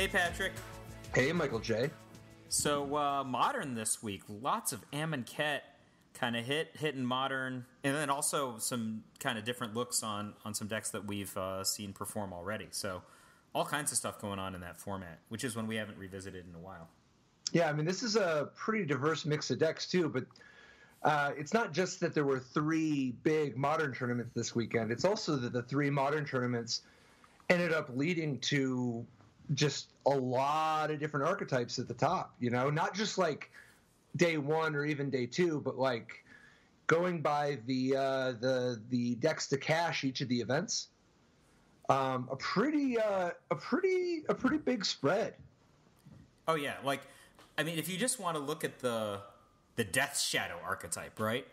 Hey, Patrick. Hey, Michael J. So, Modern this week. Lots of Amonkhet kind of hitting Modern, and then also some kind of different looks on some decks that we've seen perform already. So, all kinds of stuff going on in that format, which is one we haven't revisited in a while. Yeah, I mean, this is a pretty diverse mix of decks, too, but it's not just that there were 3 big Modern tournaments this weekend. It's also that the 3 Modern tournaments ended up leading to just a lot of different archetypes at the top, you know, not just like day 1 or even day 2, but like going by the decks to cash each of the events. A pretty big spread. Oh yeah, like I mean, if you just want to look at the Death Shadow archetype, right?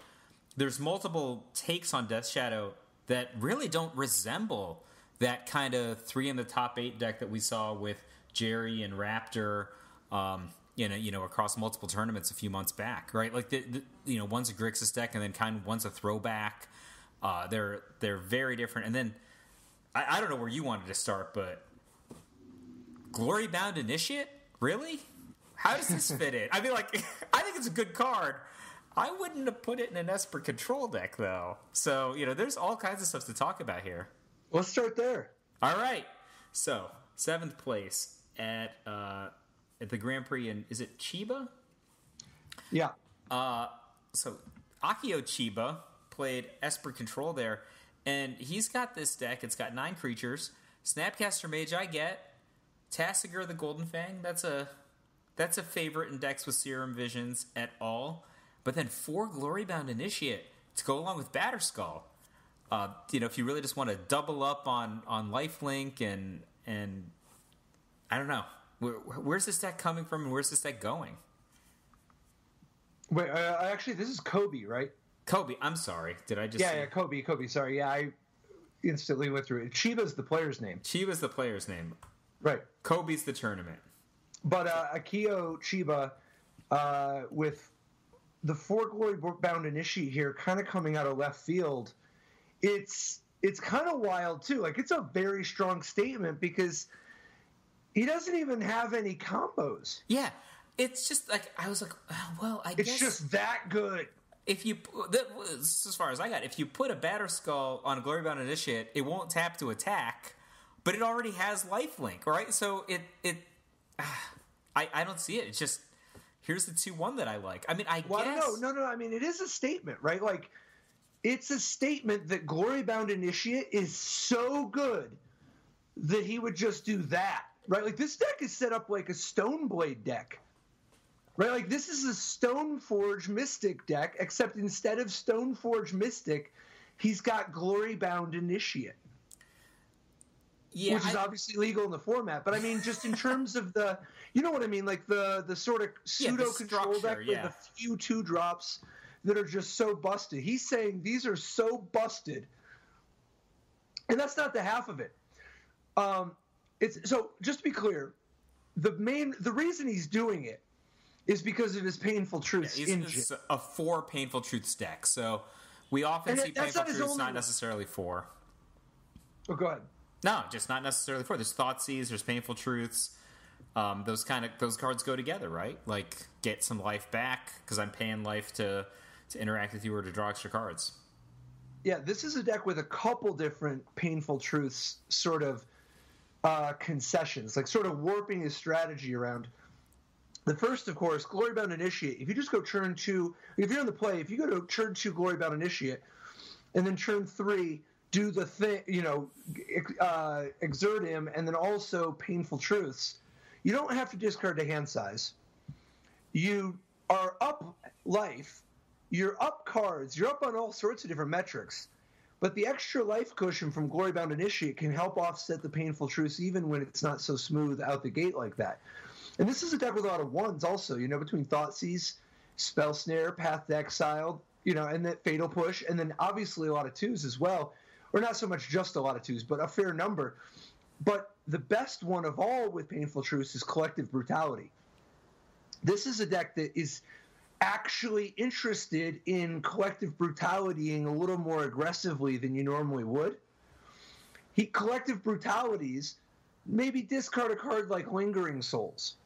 There's multiple takes on Death Shadow that really don't resemble that kind of 3 in the top 8 deck that we saw with Jerry and Raptor, across multiple tournaments a few months back, right? Like one's a Grixis deck, and then one's a throwback. They're very different. And then I don't know where you wanted to start, but Glory Bound Initiate, really? How does this fit in? I mean, like, I think it's a good card. I wouldn't have put it in an Esper Control deck, though. So, there's all kinds of stuff to talk about here. Let's start there. All right. So, 7th place at the Grand Prix in, is it Chiba? Yeah. So, Akio Chiba played Esper Control there, and he's got this deck. It's got 9 creatures. Snapcaster Mage, I get. Tassiger the Golden Fang, that's a favorite in decks with Serum Visions at all. But then 4 Glory Bound Initiate to go along with Batterskull. If you really just want to double up on lifelink and I don't know, where's this deck coming from and where's this deck going? Wait, actually, this is Kobe, right? Kobe, I'm sorry. Did I just? Yeah, Kobe. Sorry, yeah, I instantly went through it. Chiba's the player's name. Chiba's the player's name. Right. Kobe's the tournament. But Akio Chiba, with the 4 Glory Bound Initiate here, kind of coming out of left field. It's kind of wild too. Like, it's a very strong statement because he doesn't even have any combos. Yeah, it's just like I was like, well, I guess it's just that good. If you, as far as I got, if you put a Batterskull on a Glory Bound Initiate, it won't tap to attack, but it already has lifelink, right? So I don't see it. It's just here's the 2/1 that I like. I mean, I guess no. I mean, it is a statement, right? Like, it's a statement that Glory Bound Initiate is so good that he would just do that, right? Like, this deck is set up like a Stoneblade deck, right? Like, this is a Stoneforge Mystic deck, except instead of Stoneforge Mystic, he's got Glory Bound Initiate. Yeah, which is obviously legal in the format, but I mean, just in terms of the, you know what I mean, like the sort of pseudo control deck with the few 2-drops that are just so busted. He's saying these are so busted, and that's not the half of it. It's so, just to be clear, the reason he's doing it is because of his Painful Truths engine. It's a 4 Painful Truths deck, so we often see Painful Truths not necessarily 4. Oh, go ahead. No, just not necessarily 4. There's Thoughtseize, there's Painful Truths. Those cards go together, right? Like, get some life back because I'm paying life to interact with you or to draw extra cards. Yeah, this is a deck with a couple different Painful Truths sort of concessions, like sort of warping his strategy around. The first, of course, Glory Bound Initiate. If you just go turn 2, if you're in the play, if you go to turn 2 Glory Bound Initiate, and then turn 3 do the thing, exert him, and then also Painful Truths, you don't have to discard the hand size. You are up life, you're up cards, you're up on all sorts of different metrics, but the extra life cushion from Glory Bound Initiate can help offset the Painful Truths even when it's not so smooth out the gate like that. And this is a deck with a lot of 1s also, between Thoughtseize, Spell Snare, Path to Exile, and then Fatal Push, and then obviously a lot of 2s as well. Or not so much just a lot of 2s, but a fair number. But the best one of all with Painful Truths is Collective Brutality. This is a deck that is actually interested in Collective Brutalitying a little more aggressively than you normally would. Collective Brutalities maybe discard a card like Lingering Souls,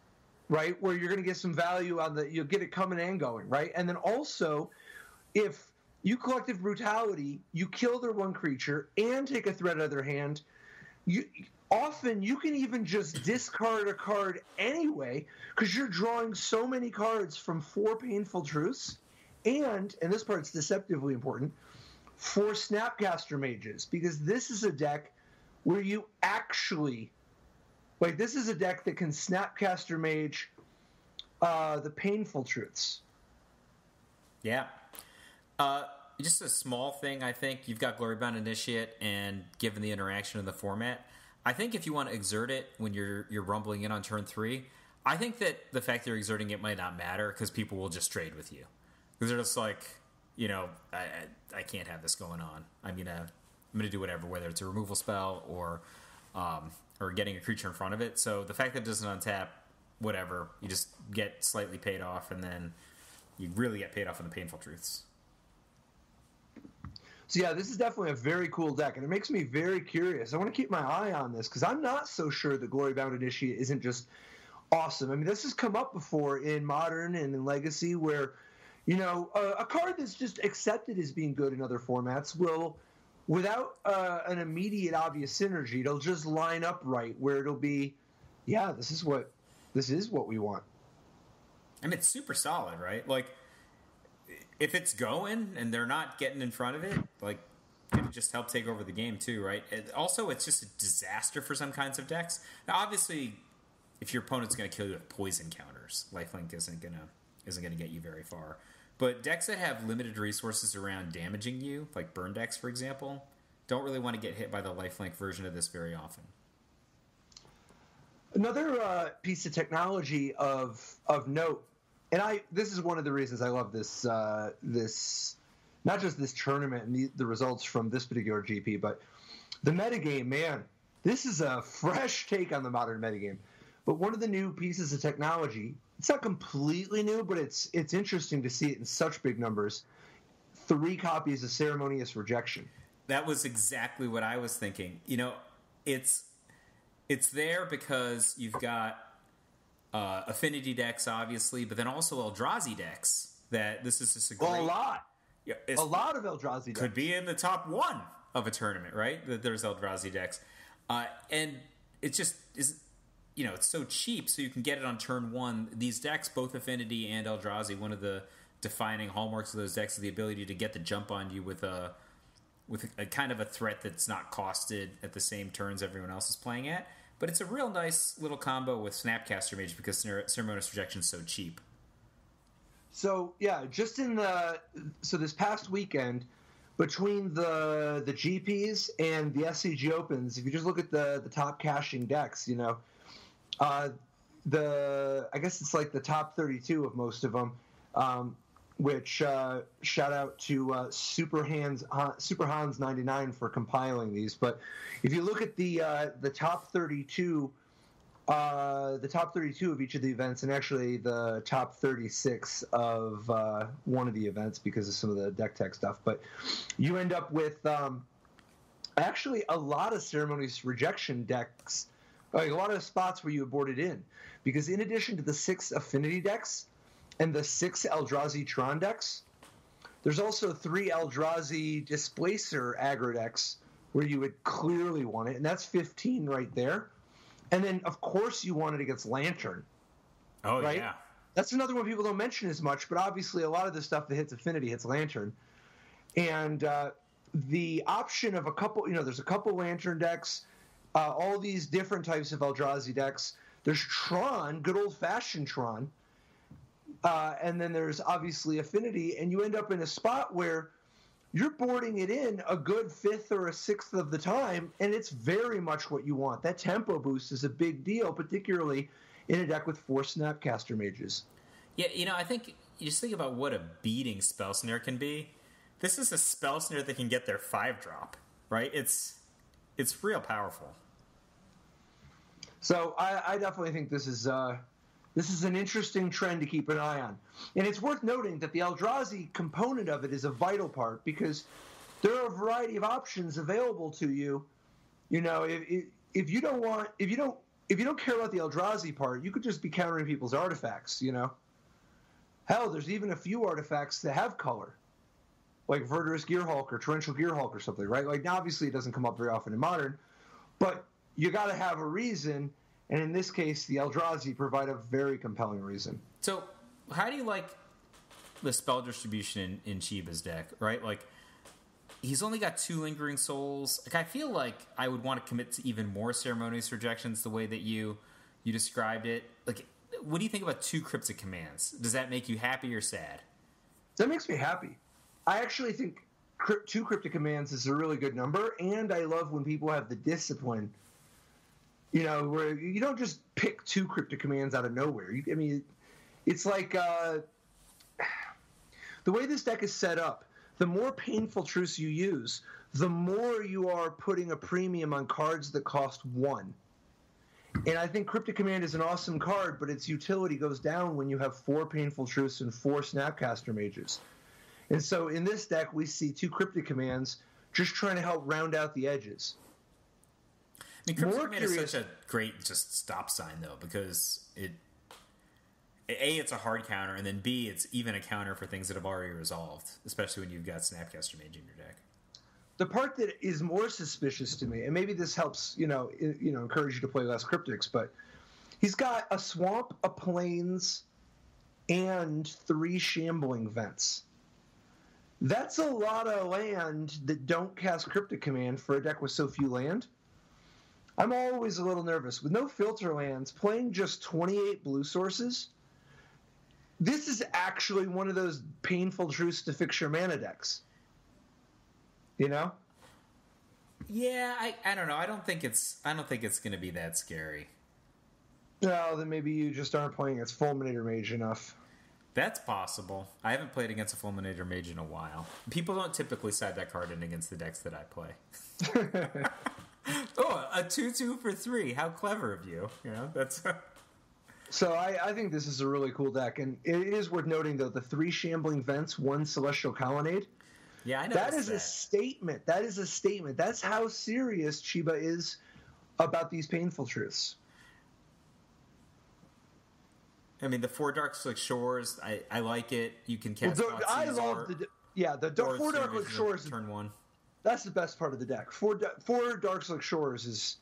right? Where you're going to get some value on you'll get it coming and going, right? And then also, if you Collective Brutality, you kill their one creature and take a threat out of their hand, often you can even just discard a card anyway because you're drawing so many cards from 4 Painful Truths and this part's deceptively important, 4 Snapcaster Mages, because this is a deck where you actually, like, this is a deck that can Snapcaster Mage the Painful Truths. Yeah. Just a small thing, I think. You've got Glorybound Initiate, and given the interaction in the format, I think if you want to exert it when you're rumbling in on turn 3, I think that the fact that you're exerting it might not matter because people will just trade with you. Because they're just like, you know, I can't have this going on. I'm gonna do whatever, whether it's a removal spell or getting a creature in front of it. So the fact that it doesn't untap, whatever, you just get slightly paid off, and then you really get paid off in the Painful Truths. So yeah, this is definitely a very cool deck, and it makes me very curious. I want to keep my eye on this because I'm not so sure that Glorybound Initiate isn't just awesome. I mean, this has come up before in Modern and in Legacy where, you know, a card that's just accepted as being good in other formats will, without an immediate obvious synergy, it'll just line up right where it'll be, yeah, this is what we want. I mean, it's super solid, right? Like, if it's going and they're not getting in front of it, like, it just help take over the game too, right? Also, it's just a disaster for some kinds of decks. Now, obviously, if your opponent's going to kill you with poison counters, lifelink isn't gonna get you very far. But decks that have limited resources around damaging you, like burn decks, for example, don't really want to get hit by the lifelink version of this very often. Another piece of technology of note, and this is one of the reasons I love this not just this tournament and the results from this particular GP, but the metagame, man. This is a fresh take on the Modern metagame. But one of the new pieces of technology, it's not completely new, but it's interesting to see it in such big numbers. 3 copies of Ceremonious Rejection. That was exactly what I was thinking. You know, it's there because you've got affinity decks, obviously, but then also Eldrazi decks. That this is just a great... Well, a lot. Yeah, a lot of Eldrazi decks. Could be in the top 1 of a tournament, right? That there's Eldrazi decks. And it just is... You know, it's so cheap, so you can get it on turn 1. These decks, both Affinity and Eldrazi, one of the defining hallmarks of those decks is the ability to get the jump on you with a kind of a threat that's not costed at the same turns everyone else is playing at. But it's a real nice little combo with Snapcaster Mage because Ceremonious Rejection is so cheap. So, yeah, just this past weekend, between the GPs and the SCG Opens, if you just look at the top caching decks, you know, I guess it's like the top 32 of most of them, which shout out to Super Hans 99 for compiling these. But if you look at the top 32, the top 32 of each of the events, and actually the top 36 of one of the events because of some of the deck tech stuff, but you end up with actually a lot of Ceremonious Rejection decks. Like a lot of spots where you aborted in, because in addition to the 6 affinity decks and the 6 Eldrazi Tron decks, there's also 3 Eldrazi Displacer aggro decks where you would clearly want it, and that's 15 right there. And then, of course, you want it against Lantern. Oh, right? Yeah. That's another one people don't mention as much, but obviously a lot of the stuff that hits affinity hits Lantern. And the option of a couple, you know, there's a couple Lantern decks. All these different types of Eldrazi decks. There's Tron, good old-fashioned Tron. And then there's obviously Affinity, and you end up in a spot where you're boarding it in a good 5th or a 6th of the time, and it's very much what you want. That tempo boost is a big deal, particularly in a deck with 4 Snapcaster Mages. Yeah, you know, I think you just think about what a beating Spell Snare can be. This is a Spell Snare that can get their 5-drop, right? It's real powerful. So I definitely think this is an interesting trend to keep an eye on. And it's worth noting that the Eldrazi component of it is a vital part because there are a variety of options available to you. You know, if you don't care about the Eldrazi part, you could just be countering people's artifacts, you know? Hell, there's even a few artifacts that have color, like Verdurous Gearhulk or Torrential Gearhulk or something, right? Like, now, obviously, it doesn't come up very often in Modern, but you got to have a reason, and in this case, the Eldrazi provide a very compelling reason. So, how do you like the spell distribution in Chiba's deck, right? Like, he's only got 2 Lingering Souls. Like, I feel like I would want to commit to even more Ceremonious Rejections the way that you described it. Like, what do you think about 2 Cryptic Commands? Does that make you happy or sad? That makes me happy. I actually think 2 Cryptic Commands is a really good number, and I love when people have the discipline, you know, where you don't just pick 2 Cryptic Commands out of nowhere. I mean, it's like the way this deck is set up, the more Painful Truce you use, the more you are putting a premium on cards that cost 1. And I think Cryptic Command is an awesome card, but its utility goes down when you have 4 Painful Truce and 4 Snapcaster Mages. And so in this deck, we see 2 Cryptic Commands just trying to help round out the edges. I mean, Cryptic Command is such a great just stop sign, though, because it's a hard counter, and then B, it's even a counter for things that have already resolved, especially when you've got Snapcaster Mage in your deck. The part that is more suspicious to me, and maybe this helps, encourage you to play less Cryptics, but he's got a Swamp, a Plains, and 3 Shambling Vents. That's a lot of land that don't cast Cryptic Command for a deck with so few land. I'm always a little nervous. With no filter lands, playing just 28 blue sources, this is actually one of those Painful Truce to fix your mana decks. You know? Yeah, I don't know. I don't think it's going to be that scary. No, then maybe you just aren't playing as Fulminator Mage enough. That's possible. I haven't played against a Fulminator Mage in a while. People don't typically side that card in against the decks that I play. Oh, a 2/2 for 3. How clever of you. You know, that's... So I think this is a really cool deck. And it is worth noting, though, the 3 Shambling Vents, 1 Celestial Colonnade. Yeah, I know. That is a statement. That is a statement. That's how serious Chiba is about these Painful Truths. I mean, the 4 Darkslick Shores, I like it. You can cast I love the 4 Darkslick Shores. Turn 1. That's the best part of the deck. 4 Darkslick Shores is...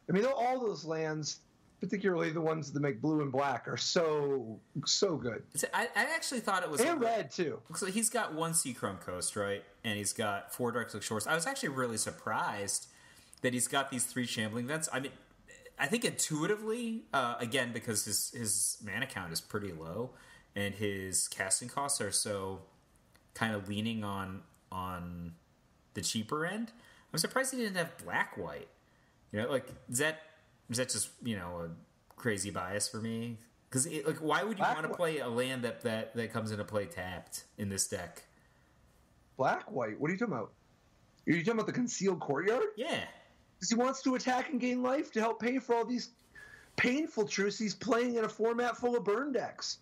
I mean, all those lands, particularly the ones that make blue and black, are so good. I actually thought it was... And red, too. So he's got 1 Seachrome Coast, right? And he's got 4 Darkslick Shores. I was actually really surprised that he's got these 3 Shambling Vents. I mean, I think intuitively, again, because his mana count is pretty low, and his casting costs are so kind of leaning on the cheaper end, I'm surprised he didn't have black-white. You know, like, is that just, a crazy bias for me? Because, why would you want to play a land that comes into play tapped in this deck? Black-white? What are you talking about? Are you talking about the Concealed Courtyard? Yeah. Because he wants to attack and gain life to help pay for all these Painful Truths he's playing in a format full of burn decks.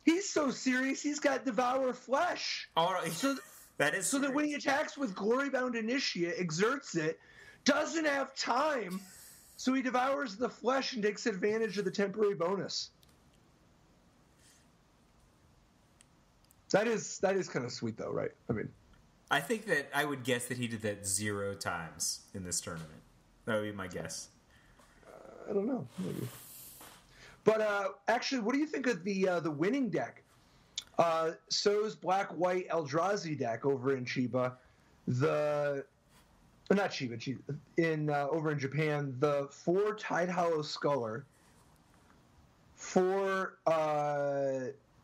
He's so serious, he's got Devour Flesh. All right. So that when he attacks with Glorybound Initiate, exerts it, doesn't have time, so he devours the flesh and takes advantage of the temporary bonus. That is kind of sweet, though, right? I mean, I think that I would guess that he did that 0 times in this tournament. That would be my guess. I don't know, maybe. But actually, what do you think of the winning deck? So's black-white Eldrazi deck over in Chiba. Not Chiba. Over in Japan, the 4 Tidehollow Sculler, 4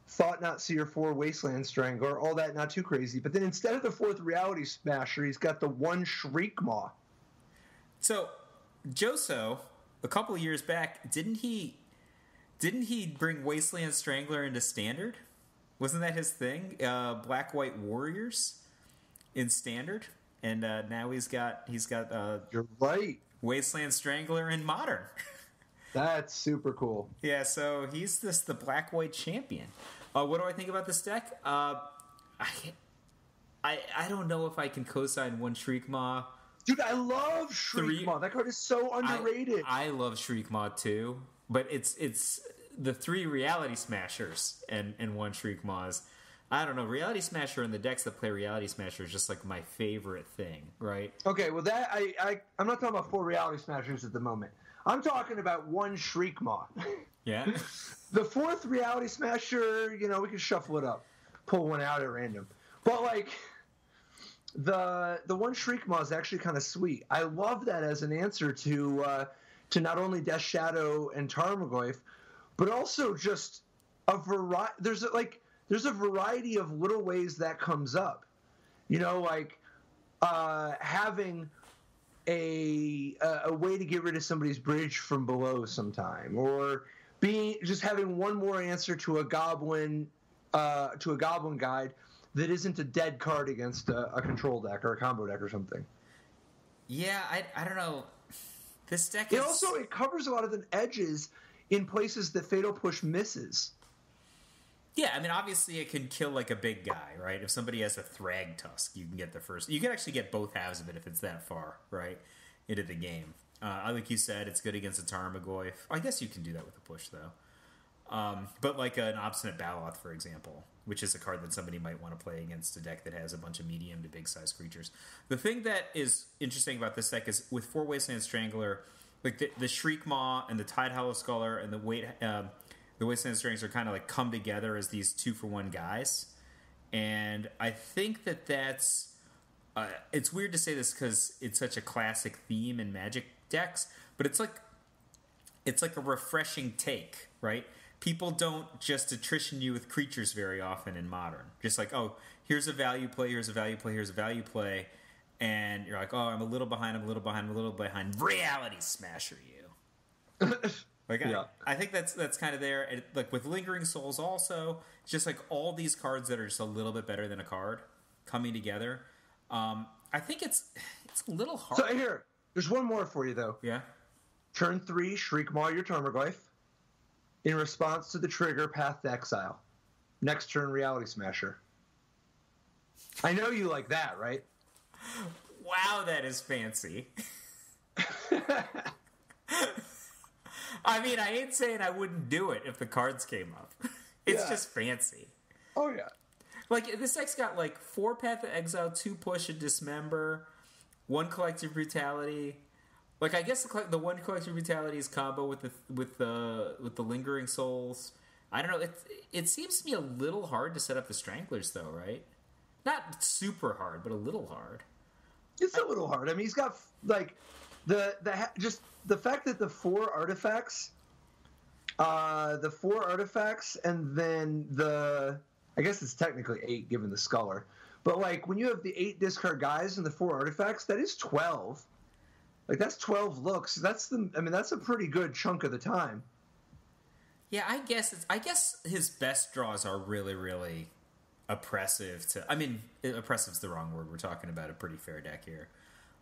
Thought Not Seer, 4 Wasteland Strangler, all that not too crazy. But then instead of the 4th Reality Smasher, he's got the 1 Shriekmaw. So, Joso, a couple of years back, didn't he bring Wasteland Strangler into Standard? Wasn't that his thing? Black-white Warriors in Standard? And now he's got You're right. Wasteland Strangler in Modern. That's super cool. Yeah, so he's the black-white champion. What do I think about this deck? I don't know if I can co-sign 1 Shriekmaw Dude, I love Shriekmaw. That card is so underrated. I love Shriekmaw too, but it's the 3 Reality Smashers and 1 Shriekmaws. I don't know. Reality Smasher and the decks that play Reality Smasher is just like my favorite thing, right? Okay, well that I'm not talking about 4 Reality Smashers at the moment. I'm talking about 1 Shriekmaw. Yeah. The 4th Reality Smasher, we can shuffle it up, pull one out at random. But like the 1 Shriekmaw is actually kind of sweet. I love that as an answer to not only Death Shadow and Tarmogoyf, but also just a variety. There's a variety of little ways that comes up. Having a way to get rid of somebody's bridge from below sometime, or just having one more answer to a goblin guide that isn't a dead card against a control deck or a combo deck or something. Yeah, I don't know. This deck it covers a lot of the edges in places that Fatal Push misses. Yeah, I mean, obviously it can kill like a big guy, right? If somebody has a Thrag Tusk, you can get the first. You can actually get both halves of it if it's that far, right, into the game. Like you said, it's good against a Tarmogoyf. I guess you can do that with a push, though. But like an Obstinate Baloth, for example, which is a card that somebody might want to play against a deck that has a bunch of medium to big size creatures. The thing that is interesting about this deck is with 4 Wasteland Strangler, like the Shriekmaw and the Tidehollow Sculler and the Wasteland Strings are kind of like come together as these 2-for-1 guys. And I think that's... it's weird to say this because it's such a classic theme in Magic decks, but it's like a refreshing take, right? People don't just attrition you with creatures very often in Modern. Just like, oh, here's a value play, here's a value play, here's a value play, and you're like, oh, I'm a little behind, Reality Smasher you. I think that's kind of there. And, like with Lingering Souls also, it's just like all these cards that are just a little bit better than a card coming together. I think it's a little hard. So here, there's one more for you though. Yeah. Turn 3, Shriekmaw your Tarmogoyf. In response to the trigger, Path to Exile. Next turn, Reality Smasher. I know you like that, right? Wow, that is fancy. I mean, I ain't saying I wouldn't do it if the cards came up. It's just fancy. Oh, yeah. Like, this deck's got, like, 4 Path to Exile, 2 Push and Dismember, 1 Collective Brutality. Like, I guess the 1 Collective Brutality is combo with the Lingering Souls. I don't know. It seems to be a little hard to set up the Stranglers, though, right? Not super hard, but a little hard. It's a little hard. I mean, he's got, like, the fact that the 4 artifacts, and then I guess it's technically 8 given the Sculler, but like when you have the 8 discard guys and the 4 artifacts, that is 12. Like that's 12 looks. That's a pretty good chunk of the time. Yeah, I guess his best draws are really, really oppressive. Oppressive's the wrong word. We're talking about a pretty fair deck here,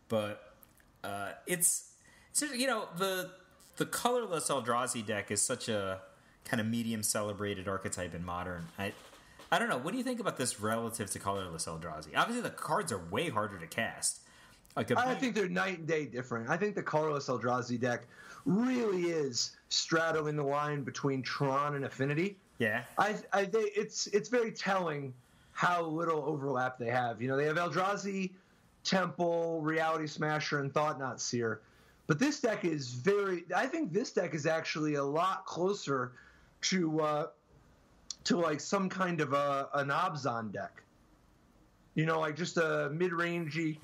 but it's the colorless Eldrazi deck is such a kind of medium celebrated archetype in Modern. I don't know. What do you think about this relative to colorless Eldrazi? Obviously, the cards are way harder to cast. I think they're night and day different. I think the colorless Eldrazi deck really is straddling the line between Tron and Affinity. Yeah. It's very telling how little overlap they have. You know, they have Eldrazi, Temple, Reality Smasher, and Thought-Knot Seer. But this deck is I think this deck is actually a lot closer to like some kind of an Obzon deck. You know, like just a mid-rangey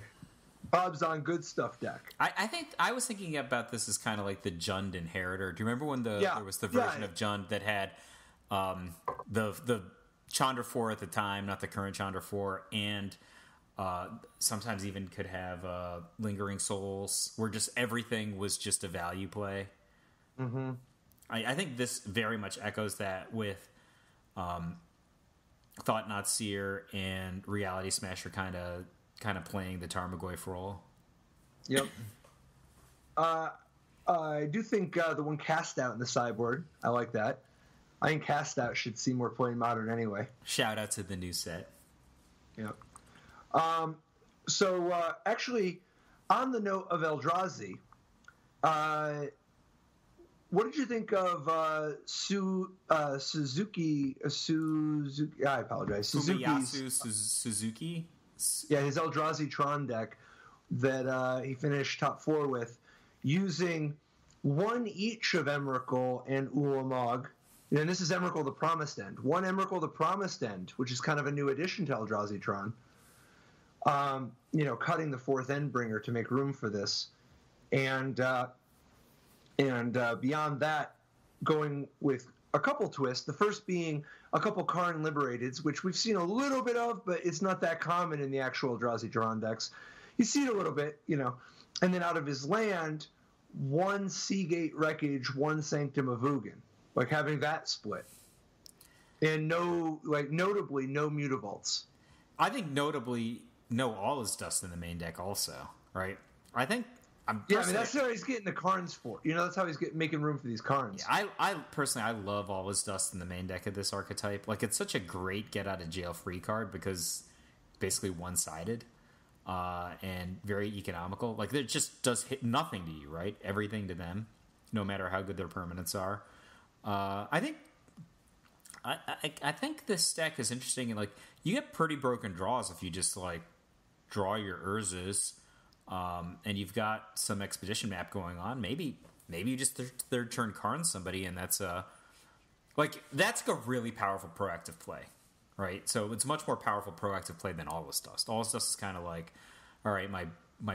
Obzon good stuff deck. I think I was thinking about this as kind of like the Jund Inheritor. Do you remember when there was the version of Jund that had the Chandra 4 at the time, not the current Chandra 4, and sometimes even could have Lingering Souls, where just everything was just a value play. Mm-hmm. I think this very much echoes that with Thought-Knot Seer and Reality Smasher kind of playing the Tarmogoyf role. Yep. I do think the one Cast Out in the sideboard, I like that. I think Cast Out should see more play in Modern anyway. Shout out to the new set. Yep. Actually, on the note of Eldrazi, what did you think of Suzuki? I apologize. Suzuki. Yeah, his Eldrazi Tron deck that he finished top 4 with, using one each of Emrakul and Ulamog. And this is Emrakul the Promised End. One Emrakul the Promised End, which is kind of a new addition to Eldrazi Tron. Cutting the 4th Endbringer to make room for this. And beyond that, going with a couple twists. The first being a couple Karn Liberateds, which we've seen a little bit of, but it's not that common in the actual Eldrazi Tron decks. You see it a little bit, And then out of his land, one Seagate Wreckage, one Sanctum of Ugin. Like having that split. And notably, no Mutavaults. I think notably, no All Is Dust in the main deck also, right? That's how he's getting the Karns for. That's how he's making room for these Karns. Yeah, I personally, I love All Is Dust in the main deck of this archetype. Like, it's such a great get-out-of-jail-free card because basically one-sided and very economical. Like, it just does hit nothing to you, right? Everything to them, no matter how good their permanents are. I think this deck is interesting, and like you get pretty broken draws if you just like draw your Urzas, and you've got some expedition map going on. Maybe you just third turn Karn somebody, and that's a really powerful proactive play, right? So it's much more powerful proactive play than All Is Dust. All Is Dust is kind of like, all right, my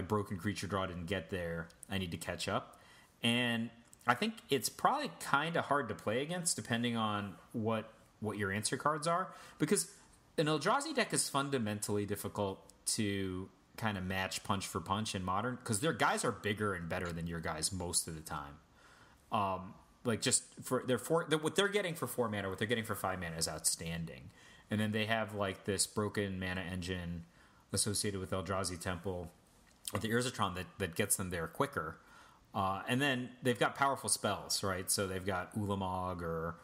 broken creature draw didn't get there. I need to catch up, and I think it's probably kind of hard to play against depending on what your answer cards are, because an Eldrazi deck is fundamentally difficult to kind of match punch for punch in Modern, because their guys are bigger and better than your guys most of the time. What they're getting for 4 mana, what they're getting for 5 mana is outstanding, and then they have like this broken mana engine associated with Eldrazi Temple, with the Urza Tron that gets them there quicker. And then they've got powerful spells, right? So they've got Ulamog, or,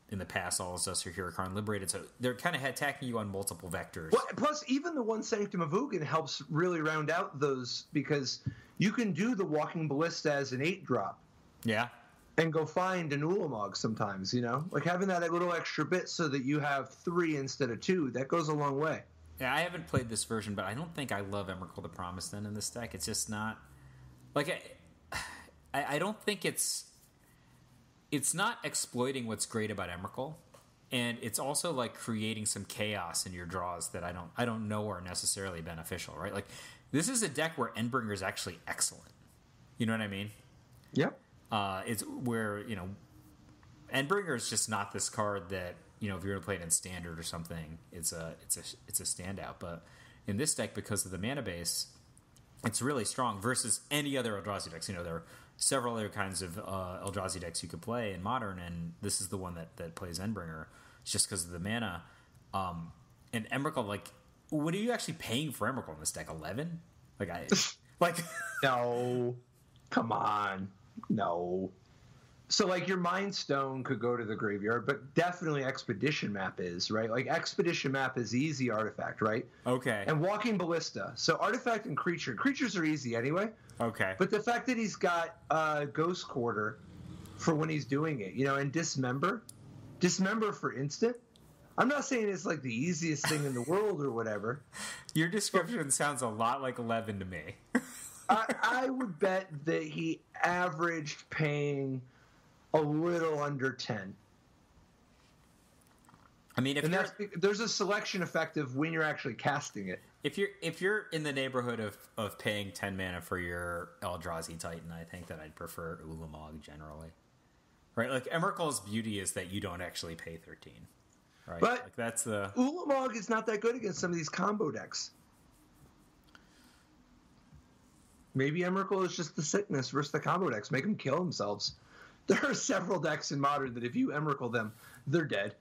in the past, All Is Dust or Hero Karn Liberated. So they're kind of attacking you on multiple vectors. Well, plus, even the one Sanctum of Ugin helps really round out those, because you can do the Walking Ballista as an 8-drop. Yeah. And go find an Ulamog sometimes, Like having that little extra bit so that you have 3 instead of 2, that goes a long way. Yeah, I haven't played this version, but I don't think I love Emrakul the Promised End in this deck. It's just not... Like, I don't think it's not exploiting what's great about Emrakul, and it's also like creating some chaos in your draws that I don't know are necessarily beneficial, right? Like, this is a deck where Endbringer is actually excellent. You know what I mean? Yep. It's where Endbringer is just not this card that if you're going to play it in Standard or something, it's a standout. But in this deck, because of the mana base, it's really strong versus any other Eldrazi decks. There are several other kinds of Eldrazi decks you could play in Modern, and this is the one that plays Endbringer. It's just because of the mana. And Emrakul, like, what are you actually paying for Emrakul in this deck? 11? No. Come on. No. So, like, your Mind Stone could go to the graveyard, but definitely Expedition Map is, right? Like, Expedition Map is easy artifact, right? Okay. And Walking Ballista. So, artifact and creature. Creatures are easy anyway. Okay. But the fact that he's got Ghost Quarter for when he's doing it, and Dismember for instant. I'm not saying it's, like, the easiest thing in the world or whatever. Your description sounds a lot like 11 to me. I would bet that he averaged paying a little under 10. I mean, there's a selection effect of when you're actually casting it. If you're in the neighborhood of paying 10 mana for your Eldrazi Titan, I think that I'd prefer Ulamog generally. Right? Like, Emrakul's beauty is that you don't actually pay 13. Right? But like, that's the Ulamog is not that good against some of these combo decks. Maybe Emrakul is just the sickness versus the combo decks. Make them kill themselves. There are several decks in Modern that if you Emrakul them, they're dead.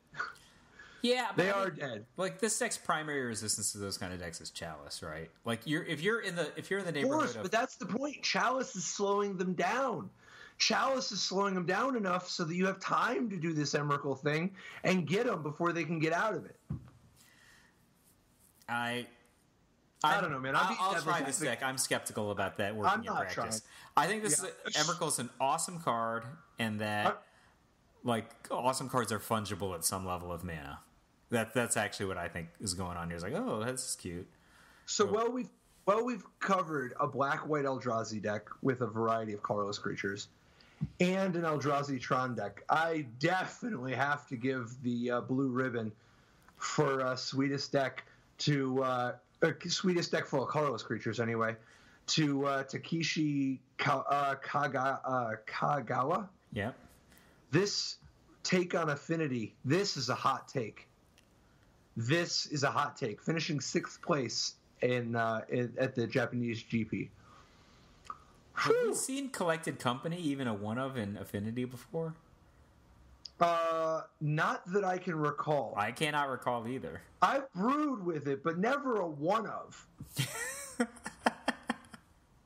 Yeah, but they are dead. Like, this deck's primary resistance to those kind of decks is Chalice, right? Like, if you're in the neighborhood but that's the point. Chalice is slowing them down. Chalice is slowing them down enough so that you have time to do this Emrakul thing and get them before they can get out of it. I don't know, man. I'll try this deck. I'm skeptical about that working in practice. Trying. I think Emrakul's an awesome card, and that awesome cards are fungible at some level of mana. That's actually what I think is going on here. It's like, oh, that's cute. So we've covered a black-white Eldrazi deck with a variety of colorless creatures, and an Eldrazi Tron deck. I definitely have to give the blue ribbon for sweetest deck to sweetest deck full of colorless creatures anyway to Takeshi Kagawa. Yeah. This take on affinity. This is a hot take. This is a hot take. Finishing 6th place at the Japanese GP. Have you seen Collected Company, even a one of in affinity before? Not that I can recall. I cannot recall either. I've brewed with it, but never a one of.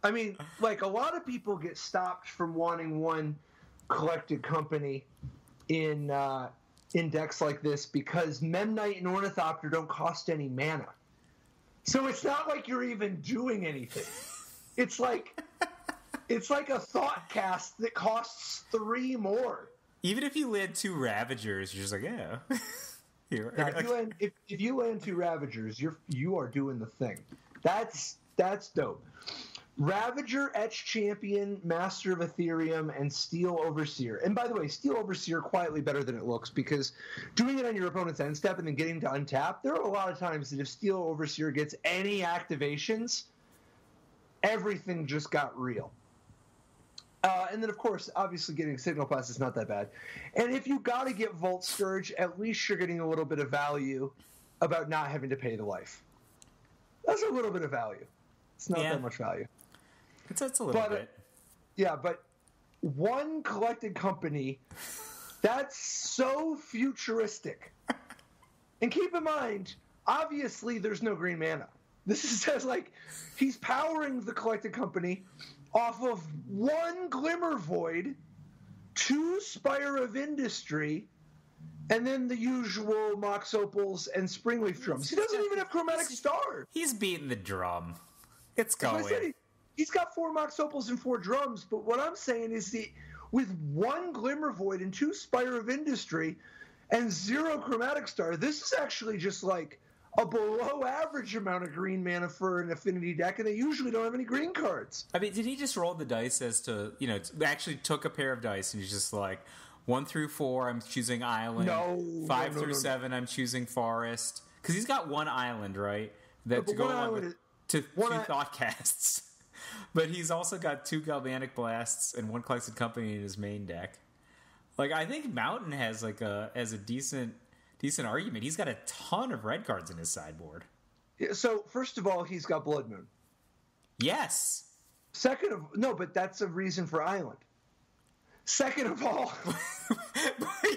I mean, like, a lot of people get stopped from wanting one Collected Company in decks like this because Memnite and Ornithopter don't cost any mana. So it's not like you're even doing anything. It's like a Thought Cast that costs 3 more. Even if you land 2 Ravagers, you're just like, yeah. If you land 2 Ravagers, you are doing the thing. That's dope. Ravager, Etch Champion, Master of Ethereum, and Steel Overseer. And by the way, Steel Overseer quietly better than it looks, because doing it on your opponent's end step and then getting to untap, there are a lot of times that if Steel Overseer gets any activations, everything just got real. And then, of course, obviously getting Signal Pass is not that bad. And if you got to get Volt Scourge, at least you're getting a little bit of value about not having to pay the life. That's a little bit of value. It's not that much value. It's a little bit. Yeah, but one Collected Company, that's so futuristic. And keep in mind, obviously there's no green mana. This says, like, he's powering the Collected Company off of 1 Glimmer Void, 2 Spire of Industry, and then the usual Mox Opals and Springleaf Drums. He doesn't even have Chromatic Star. He's beating the drum. It's going. He's got 4 Mox Opals and 4 drums, but what I'm saying is with 1 Glimmer Void and 2 Spire of Industry and 0 Chromatic Star, this is actually just like a below average amount of green mana for an affinity deck, and they usually don't have any green cards. I mean, did he just roll the dice as to, actually took a pair of dice and he's just like, 1 through 4, I'm choosing Island. 5 through 7, I'm choosing Forest. Because he's got 1 island, right? That to go along with 2 Thought Casts. But he's also got 2 Galvanic Blasts and 1 Collected Company in his main deck. Like, I think Mountain has a decent argument. He's got a ton of red cards in his sideboard. Yeah, so first of all, he's got Blood Moon. Yes. But that's a reason for Island. Second of all,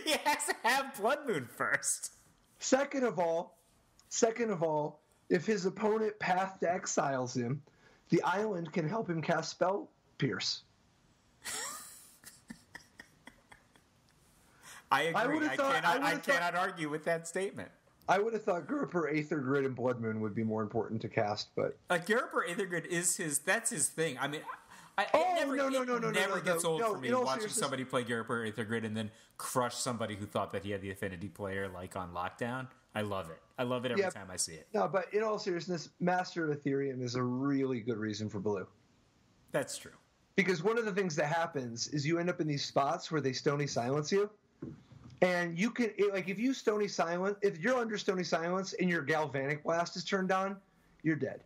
he has to have Blood Moon first. Second of all, if his opponent Path to Exiles him, the Island can help him cast Spell Pierce. I agree. I cannot argue with that statement. I would have thought Gurper, Aether Grid, and Blood Moon would be more important to cast, but Gurper, Aether Grid that's his thing. I mean, it never gets old for me watching somebody play Gurper, Aether Grid, and then crush somebody who thought that he had the affinity player like on Lockdown. I love it. I love it every time I see it. No, but in all seriousness, Master of Ethereum is a really good reason for blue. That's true. Because one of the things that happens is you end up in these spots where they Stony Silence you. And you can, if you're under Stony Silence and your Galvanic Blast is turned on, you're dead.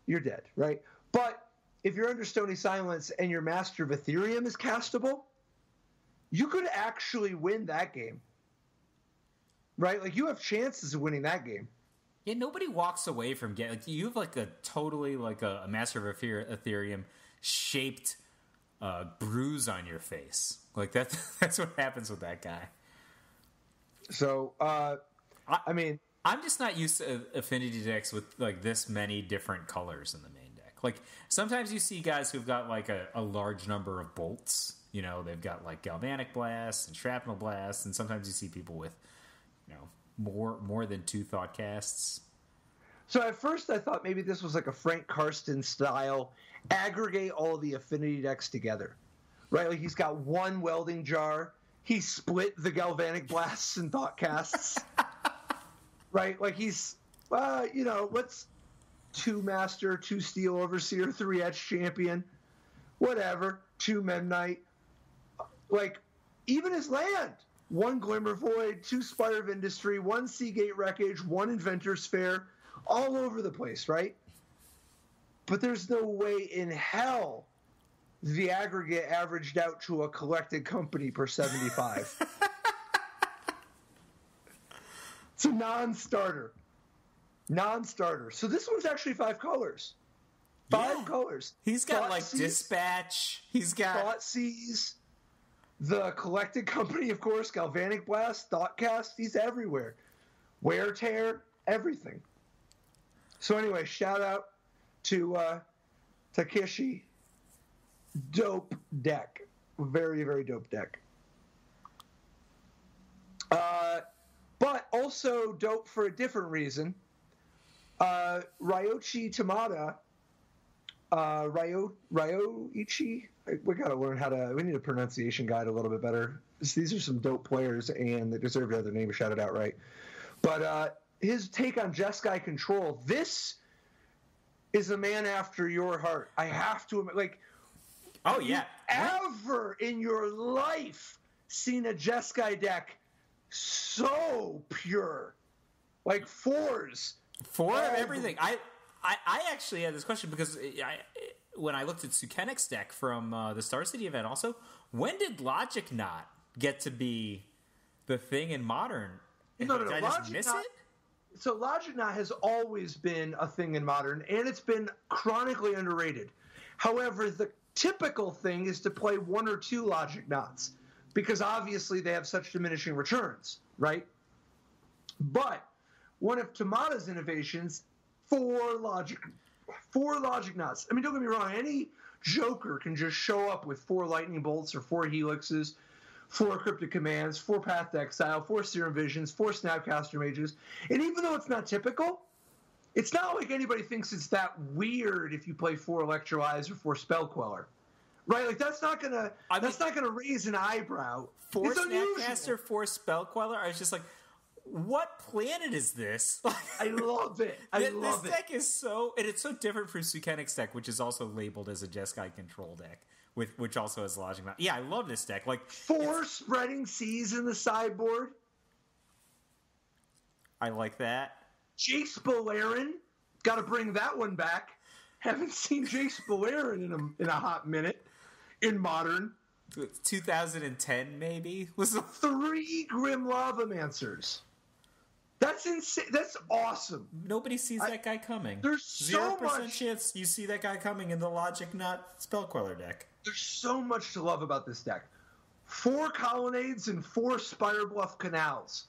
You're dead, right? But if you're under Stony Silence and your Master of Ethereum is castable, you could actually win that game. Right? Like, you have chances of winning that game. Yeah, nobody walks away from getting... you have, a totally, a Master of Ethereum shaped bruise on your face. That's what happens with that guy. So, I mean... I'm just not used to affinity decks with, this many different colors in the main deck. Sometimes you see guys who've got, a large number of bolts. They've got, Galvanic Blasts and Shrapnel Blasts, and sometimes you see people with... more than 2 Thought Casts. So at first I thought maybe this was like a Frank Karsten style, aggregate all the affinity decks together, right? Like he's got one welding jar. He split the galvanic blasts and thought casts, right? Like he's, let's 2 master, 2 steel overseer, 3 etch champion, whatever, 2 Memnite. Like even his land, 1 Glimmer Void, 2 Spire of Industry, 1 Seagate Wreckage, 1 Inventor's Fair, all over the place, right? But there's no way in hell the aggregate averaged out to a collected company per 75. It's a non-starter. So this one's actually 5 colors. 5 colors. He's got Thoughtseize, Dispatch. He's got Thoughtseize, the collected company, of course, Galvanic Blast, Thoughtcast. He's everywhere. Wear Tear, everything. So anyway, shout out to Takeshi. Dope deck. Very, very dope deck. But also dope for a different reason. Ryoichi Tamada, Ryoichi, we got to learn we need a pronunciation guide a little bit better. These are some dope players, and they deserve to have their name shouted out right. But his take on Jeskai Control, this is a man after your heart. I have to admit, like, oh yeah, ever in your life seen a Jeskai deck so pure, like 4s, 4 of everything. I actually had this question because when I looked at Sukenik's deck from the Star City event, also, when did Logic Knot get to be the thing in Modern? No, did I just miss it? So Logic Knot has always been a thing in Modern, and it's been chronically underrated. However, the typical thing is to play 1 or 2 Logic Knots, because obviously they have such diminishing returns, right? But one of Tamada's innovations, 4 Logic Knots. I mean, don't get me wrong, any Joker can just show up with 4 Lightning Bolts or 4 Helixes, 4 Cryptic Commands, 4 Path to Exile, 4 Serum Visions, 4 Snapcaster Mages. And even though it's not typical, it's not like anybody thinks it's that weird if you play 4 Electrolyze or 4 Spell Queller. Right? Like, that's not gonna raise an eyebrow. 4 Snapcaster, 4 Spell Queller? I was just like, what planet is this? I love it. This deck is it's so different from Sukenik's deck, which is also labeled as a Jeskai Control deck, which also has Logic Knot. Yeah, I love this deck. Like 4 Spreading Seas in the sideboard. I like that. Jace Beleren, got to bring that one back. Haven't seen Jace Beleren in a hot minute in Modern. 2010 maybe was 3 Grim Lavamancers. That's insane. That's awesome. Nobody sees that guy coming. There's so 0% chance you see that guy coming in the Logic Knot Spell Queller deck. There's so much to love about this deck. 4 Colonnades and 4 Spirebluff Canals.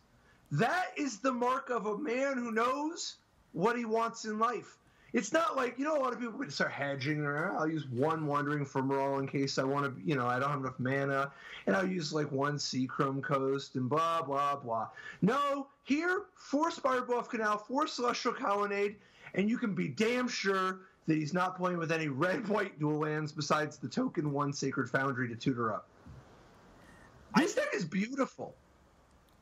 That is the mark of a man who knows what he wants in life. It's not like, a lot of people start hedging, or I'll use 1 Wandering Fumarole in case I want to, I don't have enough mana, and I'll use 1 Seachrome Coast and blah, blah, blah. No, here, 4 Spirebluff Canal, 4 Celestial Colonnade, and you can be damn sure that he's not playing with any red-white dual lands besides the token 1 Sacred Foundry to tutor up. This deck is beautiful.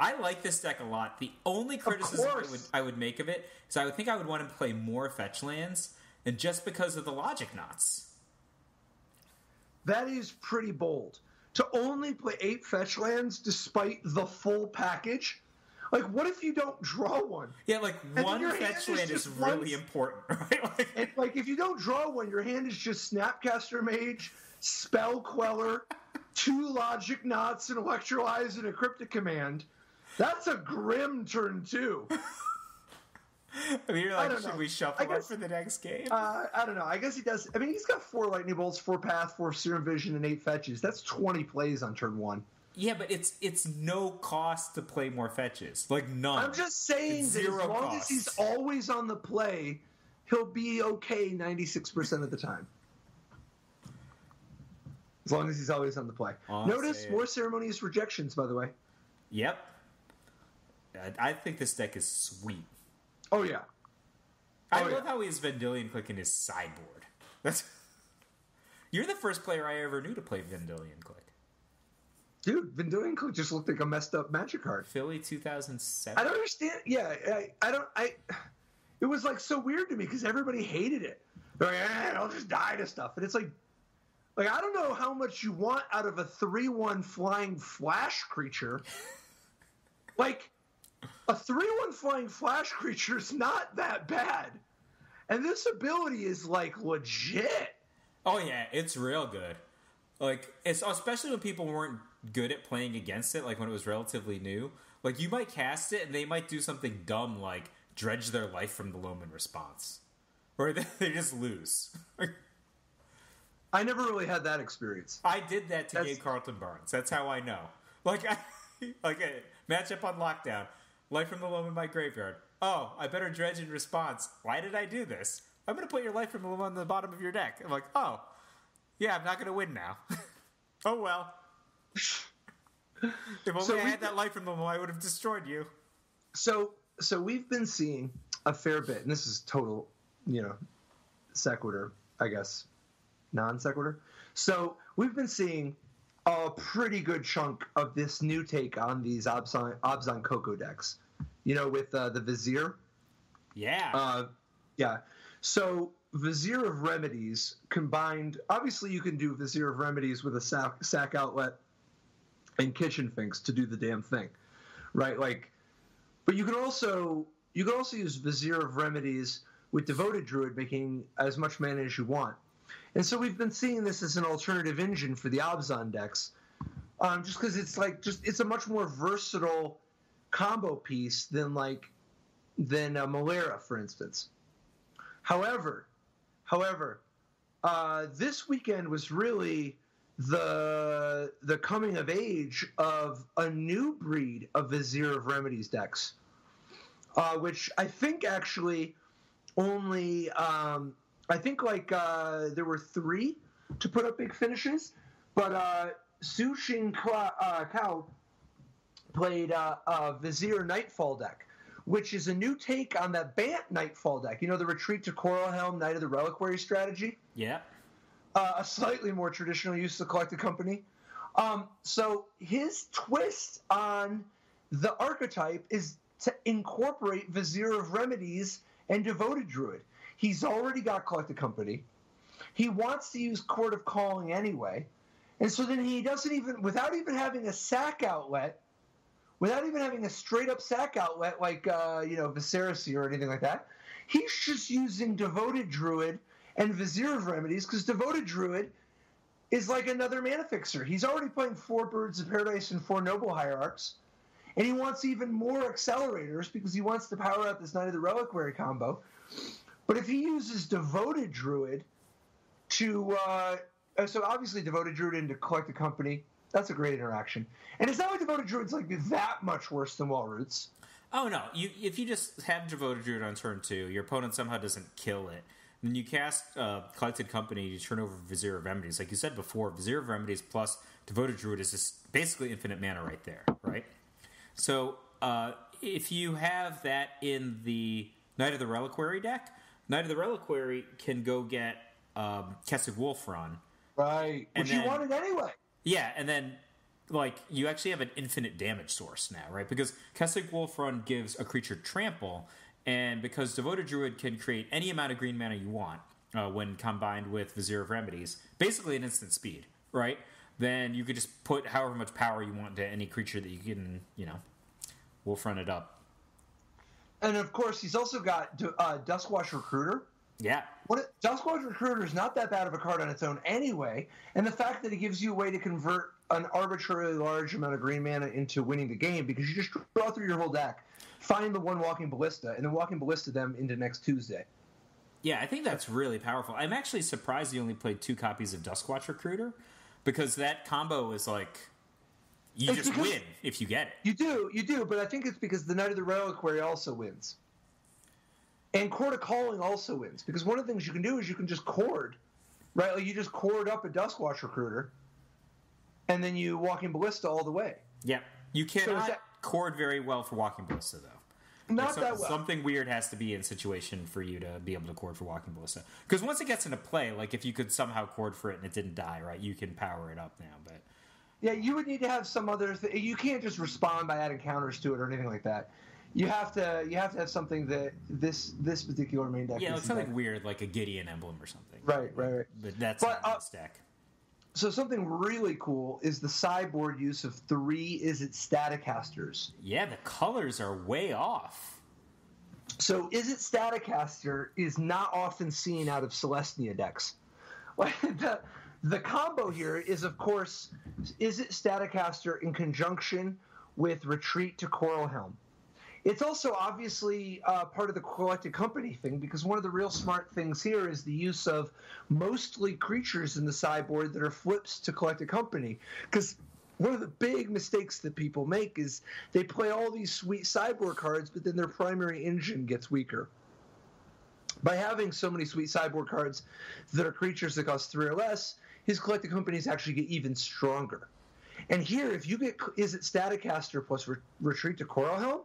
I like this deck a lot. The only criticism I would make of it is I would think I would want to play more fetch lands, and just because of the Logic Knots. That is pretty bold. To only play 8 fetch lands despite the full package? Like, what if you don't draw one? Yeah, one fetch land is really important, right? And, if you don't draw one, your hand is just Snapcaster Mage, Spell Queller, 2 Logic Knots, an Electrolyze, and a Cryptic Command. That's a grim turn 2. I mean, should we shuffle up for the next game? I don't know. I guess he does. I mean, he's got 4 Lightning Bolts, 4 Path, 4 Serum Vision, and 8 fetches. That's 20 plays on turn 1. Yeah, but it's no cost to play more fetches. None. I'm just saying that as long as he's always on the play, he'll be okay 96% of the time. As long as he's always on the play. Notice more Ceremonious Rejections, by the way. Yep. I think this deck is sweet. Oh, yeah. I love how he's Vendilion Click in his sideboard. You're the first player I ever knew to play Vendilion Click. Dude, Vendilion Click just looked like a messed up Magic card. Philly 2007. I don't understand. Yeah, it was like so weird to me because everybody hated it. They're like, I'll just die to stuff. And it's like I don't know how much you want out of a 3/1 flying flash creature. Like, a 3/1 flying flash creature is not that bad. And this ability is, like, legit. Oh, yeah, it's real good. Like, it's especially when people weren't good at playing against it, like when it was relatively new. Like, you might cast it, and they might do something dumb, like dredge their life from the loam in response. Or they just lose. I never really had that experience. I did that to Gabe Carlton Barnes. That's how I know. Like a matchup on lockdown. Life from the loam in my graveyard. Oh, I better dredge in response. Why did I do this? I'm going to put your life from the loam on the bottom of your deck. I'm like, oh, yeah, I'm not going to win now. Oh, well. If only I had that life from the loam, I would have destroyed you. So we've been seeing a fair bit, and this is total, sequitur, I guess. Non sequitur. So we've been seeing a pretty good chunk of this new take on these Abzan Coco decks. With the Vizier. Yeah. Yeah. So Vizier of Remedies combined. Obviously, you can do Vizier of Remedies with a sack outlet and Kitchen Finks to do the damn thing, right? Like, but you can also use Vizier of Remedies with Devoted Druid, making as much mana as you want. And so we've been seeing this as an alternative engine for the Abzan decks, just because it's a much more versatile combo piece than Malera, for instance. However, this weekend was really the coming of age of a new breed of Vizier of Remedies decks, which I think actually only there were 3 to put up big finishes, but Su Xing Kao played a Vizier Nightfall deck, which is a new take on that Bant Nightfall deck. The Retreat to Coral Helm, Knight of the Reliquary strategy? Yeah. A slightly more traditional use of Collected Company. So his twist on the archetype is to incorporate Vizier of Remedies and Devoted Druid. He's already got Collected Company. He wants to use Court of Calling anyway. And so then he doesn't even, without even having a sack outlet, without even having a straight-up sack outlet like, Viserys or anything like that, he's just using Devoted Druid and Vizier of Remedies, because Devoted Druid is like another mana fixer. He's already playing 4 Birds of Paradise and 4 Noble Hierarchs, and he wants even more accelerators because he wants to power out this Knight of the Reliquary combo. But if he uses Devoted Druid to... so obviously Devoted Druid into Collected Company, that's a great interaction. And it's not like Devoted Druid's like that much worse than Walroots. Oh, no. If you just have Devoted Druid on turn 2, your opponent somehow doesn't kill it, then you cast Collected Company, you turn over Vizier of Remedies. Like you said before, Vizier of Remedies plus Devoted Druid is just basically infinite mana right there, right? So if you have that in the Knight of the Reliquary deck, Knight of the Reliquary can go get Kessig Wolfron. Right, which you wanted anyway. Yeah, and then, you actually have an infinite damage source now, right? Because Kessig Wolfron gives a creature trample, and because Devoted Druid can create any amount of green mana you want when combined with Vizier of Remedies, basically an instant speed, right? Then you could just put however much power you want into any creature that you can, Wolfron it up. And, of course, he's also got Duskwash Recruiter. Yeah. Duskwash Recruiter is not that bad of a card on its own anyway, and the fact that it gives you a way to convert an arbitrarily large amount of green mana into winning the game, because you just draw through your whole deck, find the one Walking Ballista, and then Walking Ballista them into next Tuesday. Yeah, I think that's really powerful. I'm actually surprised you only played 2 copies of Duskwatch Recruiter, because that combo is you just win if you get it. You do, but I think it's because the Knight of the Reliquary also wins. And Court of Calling also wins, because one of the things you can do is you can just chord, right? Like you just chord up a Duskwatch Recruiter, and then you Walking Ballista all the way. Yeah. You cannot chord very well for Walking Ballista, though. Not that well. Something weird has to be in situation for you to be able to chord for Walking Ballista. Because once it gets into play, like if you could somehow chord for it and it didn't die, right, you can power it up now. But yeah, you would need to have some other thing. You can't just respond by adding counters to it or anything like that. You have to have something that this particular main deck. Yeah, like something weird, like a Gideon emblem or something. Right. But that's not this deck. So something really cool is the sideboard use of 3 Izzet Staticasters. Yeah, the colors are way off. So Izzet Staticaster is not often seen out of Celestia decks. The combo here is, of course, Izzet Staticaster in conjunction with Retreat to Coral Helm. It's also obviously part of the Collected Company thing, because one of the real smart things here is the use of mostly creatures in the sideboard that are flips to Collected Company. Because one of the big mistakes that people make is they play all these sweet sideboard cards, but then their primary engine gets weaker. By having so many sweet sideboard cards that are creatures that cost 3 or less, his Collected Companies actually get even stronger. And here, if you get Izzet Staticaster plus Retreat to Coral Helm,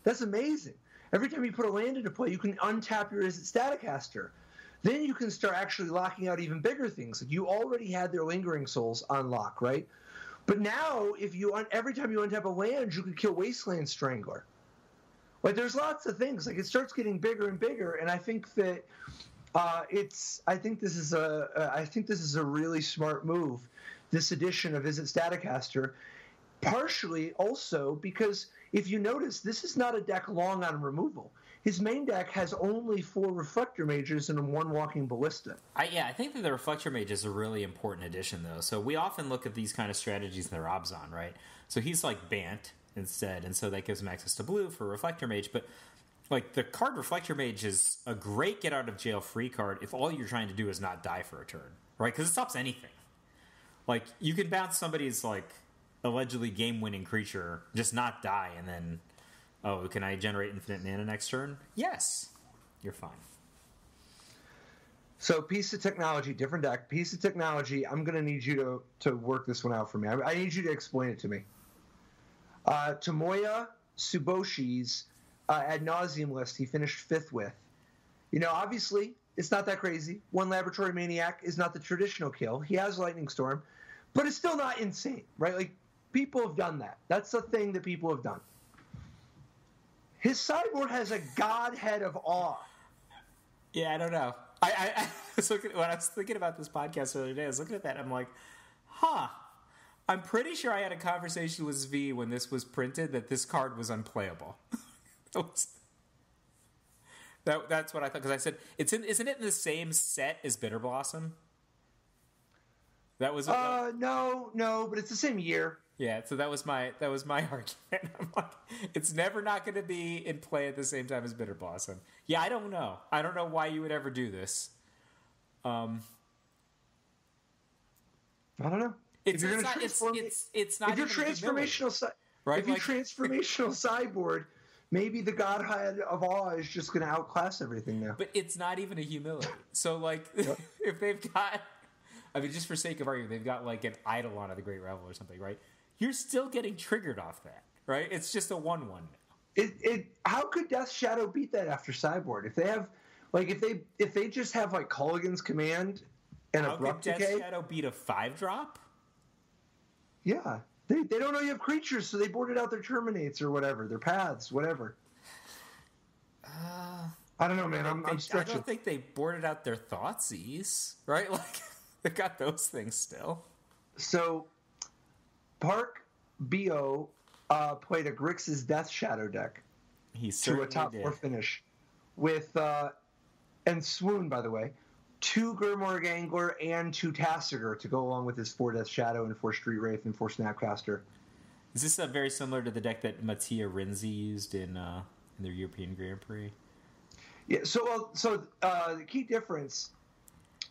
that's amazing. Every time you put a land into play, you can untap your Izzet Staticaster. Then you can start actually locking out even bigger things. Like you already had their Lingering Souls on lock, right? But now, every time you untap a land, you can kill Wasteland Strangler. Like there's lots of things. Like it starts getting bigger and bigger, and I think that I think this is a really smart move. This edition of Izzet Staticaster, partially also because if you notice, this is not a deck long on removal. His main deck has only 4 Reflector Mages and 1 Walking Ballista. I think that the Reflector Mage is a really important addition, though. So we often look at these kind of strategies in the Robzon, right? So he's like Bant instead, and so that gives him access to blue for Reflector Mage. But like the card Reflector Mage is a great get out of jail free card if all you're trying to do is not die for a turn, right? Because it stops anything. Like you can bounce somebody's like allegedly game-winning creature, just not die, and then, oh, can I generate infinite mana next turn? Yes. You're fine. So, piece of technology, different deck. Piece of technology, I'm going to need you to work this one out for me. I need you to explain it to me. Tomoya Suboshi's ad nauseum list he finished 5th with. You know, obviously, it's not that crazy. 1 Laboratory Maniac is not the traditional kill. He has Lightning Storm, but it's still not insane, right? Like, people have done that. That's the thing that people have done. His sideboard has a Godhead of Awe. Yeah, I don't know. I was looking, when I was thinking about this podcast the other day, I was looking at that, and I'm like, I'm pretty sure I had a conversation with Zvi when this was printed that this card was unplayable. That's what I thought, because I said, isn't it in the same set as Bitter Blossom? That was no, but it's the same year. Yeah, so that was my argument. I'm like, it's never not going to be in play at the same time as Bitter Blossom. Yeah, I don't know. I don't know why you would ever do this. I don't know. It's not if you're transformational, right? If you transformational sideboard, maybe the Godhead of Awe is just going to outclass everything now. But it's not even a humility. So like, if they've got, I mean, just for sake of argument, they've got like an Eidolon of the Great Revel or something, right? You're still getting triggered off that, right? It's just a 1/1 now. How could Death Shadow beat that after sideboard? If they have, like, if they just have like Culligan's Command and Abrupt Decay. How could Death Shadow beat a 5-drop? Yeah, they don't know you have creatures, so they boarded out their Terminates or whatever, their Paths, whatever. I don't know, man. I'm stretching. I don't think they boarded out their Thoughtseize, right? Like, they've got those things still. So, Park B.O. Played a Grixis Death Shadow deck to a top 4 finish with, and Swoon, by the way, 2 Grimorg Angler and 2 Tassiger to go along with his 4 Death Shadow and 4 Street Wraith and 4 Snapcaster. Is this very similar to the deck that Mattia Renzi used in their European Grand Prix? Yeah. So the key difference,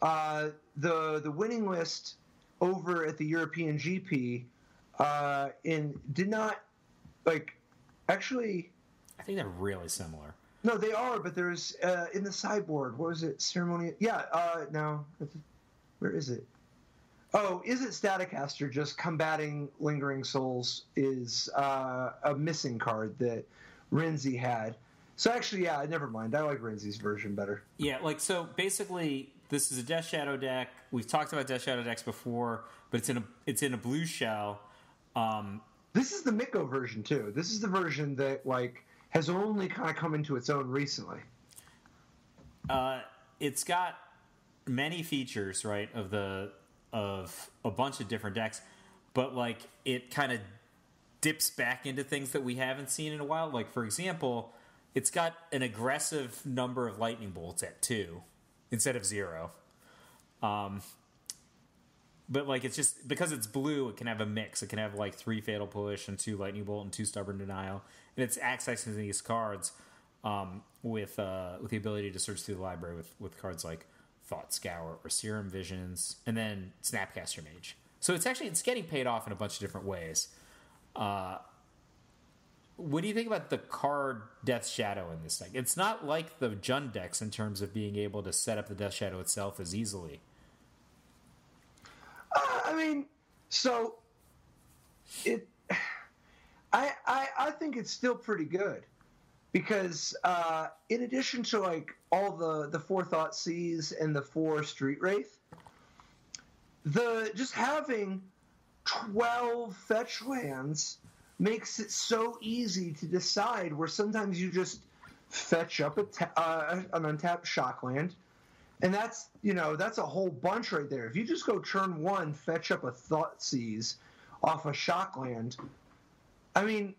the winning list over at the European GP, did not actually. I think they're really similar. No, they are, but there's in the sideboard. What was it? Ceremonious. Yeah. No. Where is it? Oh, is it Staticaster? Just combating Lingering Souls is a missing card that Renzi had. So actually, yeah, never mind. I like Renzi's version better. Yeah, like, so basically, this is a Death Shadow deck. We've talked about Death Shadow decks before, but it's in a blue shell. This is the Miko version too. This is the version that like has only kind of come into its own recently. It's got many features, right, of a bunch of different decks, but like it kind of dips back into things that we haven't seen in a while. Like, for example, it's got an aggressive number of lightning bolts at 2 instead of 0. But like, it's just because it's blue, it can have a mix. It can have like 3 Fatal Push and 2 Lightning Bolt and 2 Stubborn Denial, and it's accessing these cards with the ability to search through the library with cards like Thought Scour or Serum Visions, and then Snapcaster Mage. So it's getting paid off in a bunch of different ways. What do you think about the card Death Shadow in this deck? It's not like the Jund decks in terms of being able to set up the Death Shadow itself as easily. I mean, so I think it's still pretty good because in addition to like all the 4 Thoughtseize and the 4 Street Wraith, just having 12 fetch lands makes it so easy to decide where sometimes you just fetch up an untapped shock land. And that's a whole bunch right there. If you just go turn 1, fetch up a Thoughtseize off a shock land, I mean,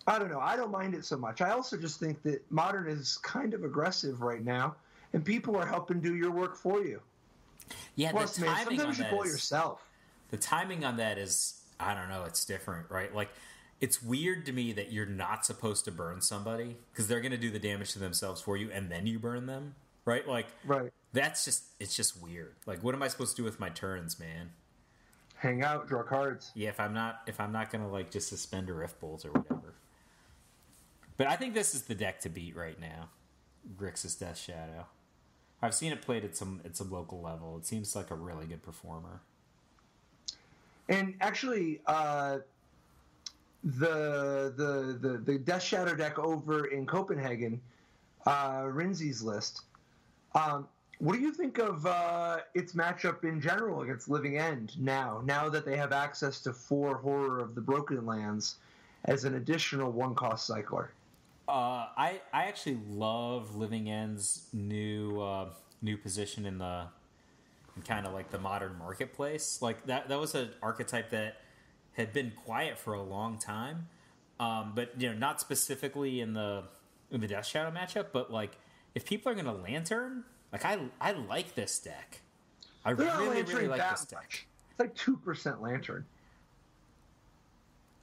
I don't know. I don't mind it so much. I also just think that Modern is kind of aggressive right now, and people are helping do your work for you. Yeah, plus, the timing sometimes on you that pull yourself. The timing on that is, I don't know, it's different, right? Like, it's weird to me that you're not supposed to burn somebody because they're going to do the damage to themselves for you, and then you burn them. Right? Like, right. It's just weird. Like, what am I supposed to do with my turns, man? Hang out, draw cards. Yeah, if I'm not gonna like just suspend a Rift Bolt or whatever. But I think this is the deck to beat right now. Grixis Death Shadow. I've seen it played at some local level. It seems like a really good performer. And actually, the Death Shadow deck over in Copenhagen, Renzi's list. What do you think of its matchup in general against Living End now that they have access to 4 Horror of the Broken Lands as an additional 1-cost cycler? I actually love Living End's new position in kind of like the modern marketplace. Like that was an archetype that had been quiet for a long time, but not specifically in the Death Shadow matchup. But like, if people are going to Lantern, like I like this deck. I really like this deck. Much. It's like 2% Lantern.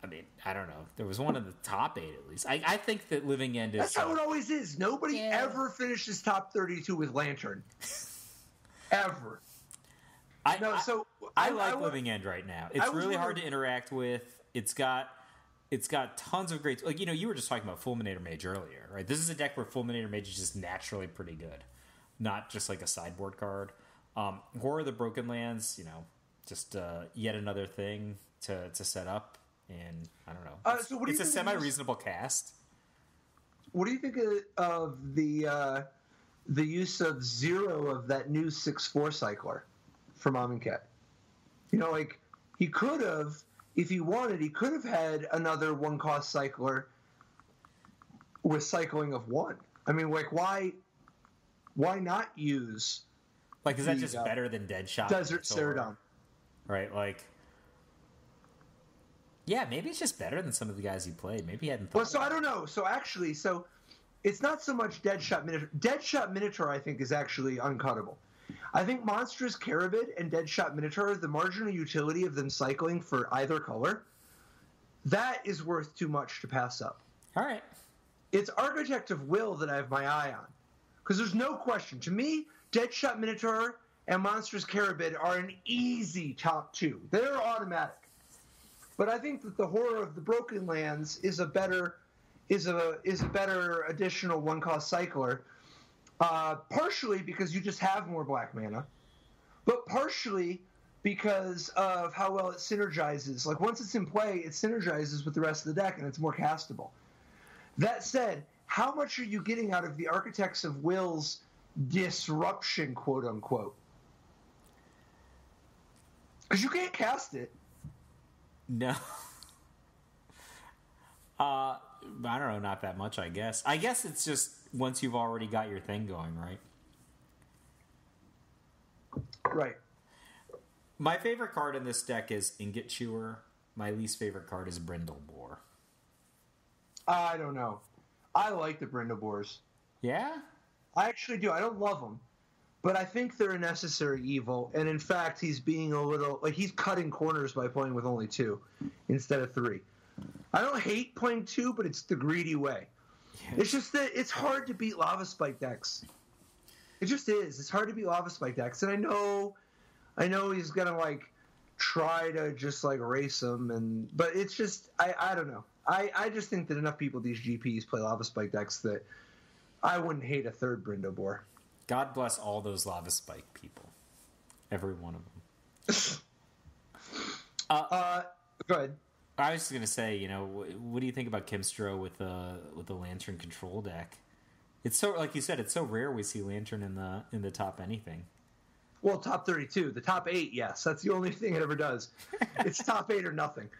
I mean, I don't know. There was one in the top 8 at least. I think that Living End is... That's how it always is. Nobody ever finishes top 32 with Lantern. Ever. I like Living End right now. It's really hard to interact with. It's got tons of great... Like, you were just talking about Fulminator Mage earlier, right? This is a deck where Fulminator Mage is just naturally pretty good. Not just like a sideboard card. Horror of the Broken Lands, just yet another thing to set up. And I don't know. It's a semi-reasonable cast. What do you think of the use of 0 of that new 6/4 cycler from Amonkhet? Like he could have, if he wanted, he could have had another 1-cost cycler with cycling of 1. I mean, like why not use? Like, is that just better than Deadshot? Desert Ceradon, right? Like. Yeah, maybe it's just better than some of the guys he played. Maybe he hadn't thought. Well, so I don't know. So actually, it's not so much Deadshot Minotaur. Deadshot Minotaur, I think, is actually uncuttable. I think Monstrous Carabid and Deadshot Minotaur, the marginal utility of them cycling for either color, that is worth too much to pass up. All right. It's Architect of Will that I have my eye on. Because there's no question. To me, Deadshot Minotaur and Monstrous Carabid are an easy top 2. They're automatic. But I think that the Horror of the Broken Lands is a better additional 1-cost cycler, partially because you just have more black mana, but partially because of how well it synergizes. Like once it's in play, it synergizes with the rest of the deck, and it's more castable. That said, how much are you getting out of the Architects of Will's disruption, quote unquote? Because you can't cast it. No. I don't know, not that much, I guess. I guess it's just once you've already got your thing going, right? Right. My favorite card in this deck is Ingot Chewer. My least favorite card is Brindlebore. I don't know. I like the Brindlebores. Yeah? I actually do. I don't love them. But I think they're a necessary evil. And in fact, he's being a little... Like, he's cutting corners by playing with only 2 instead of 3. I don't hate playing 2, but it's the greedy way. Yeah. It's just that it's hard to beat Lava Spike decks. It just is. It's hard to beat Lava Spike decks. And I know he's going to, like, try to just, like, race them. But it's just... I don't know. I just think that enough people, these GPs, play Lava Spike decks that I wouldn't hate a third Brindlebore. God bless all those Lava Spike people. Every one of them. Go ahead. I was just going to say, what do you think about Kimstro with the Lantern Control deck? It's so, like you said, it's so rare we see Lantern in the top anything. Well, top 32. The top 8, yes. That's the only thing it ever does. It's top 8 or nothing.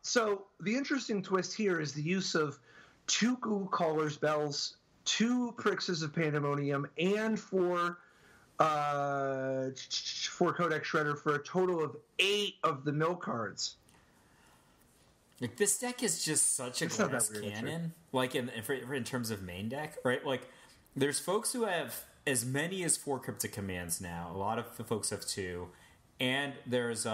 So the interesting twist here is the use of 2 Google Caller's Bells, 2 Prixes of Pandemonium, and 4 Codex Shredder for a total of 8 of the mill cards. Like, this deck is just such a glass cannon. Like in terms of main deck, right? Like, there's folks who have as many as 4 Cryptic Commands now. A lot of the folks have 2, and there's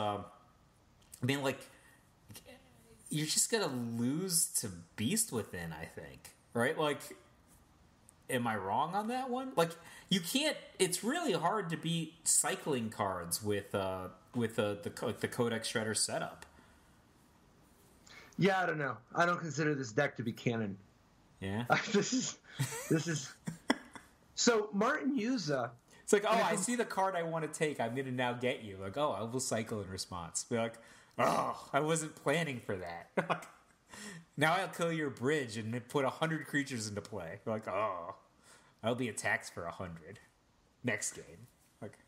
you're just gonna lose to Beast Within, I think, right? Like, am I wrong on that one? Like, you can't. It's really hard to beat cycling cards with the Codex Shredder setup. Yeah, I don't know. I don't consider this deck to be canon. Yeah. This is. So Martin Yuza. It's like, I see the card I want to take. I'm gonna now get you. Like, I will cycle in response. Be like, I wasn't planning for that. Now I'll kill your bridge and put 100 creatures into play. Like, I'll be attacked for 100 next game. Like,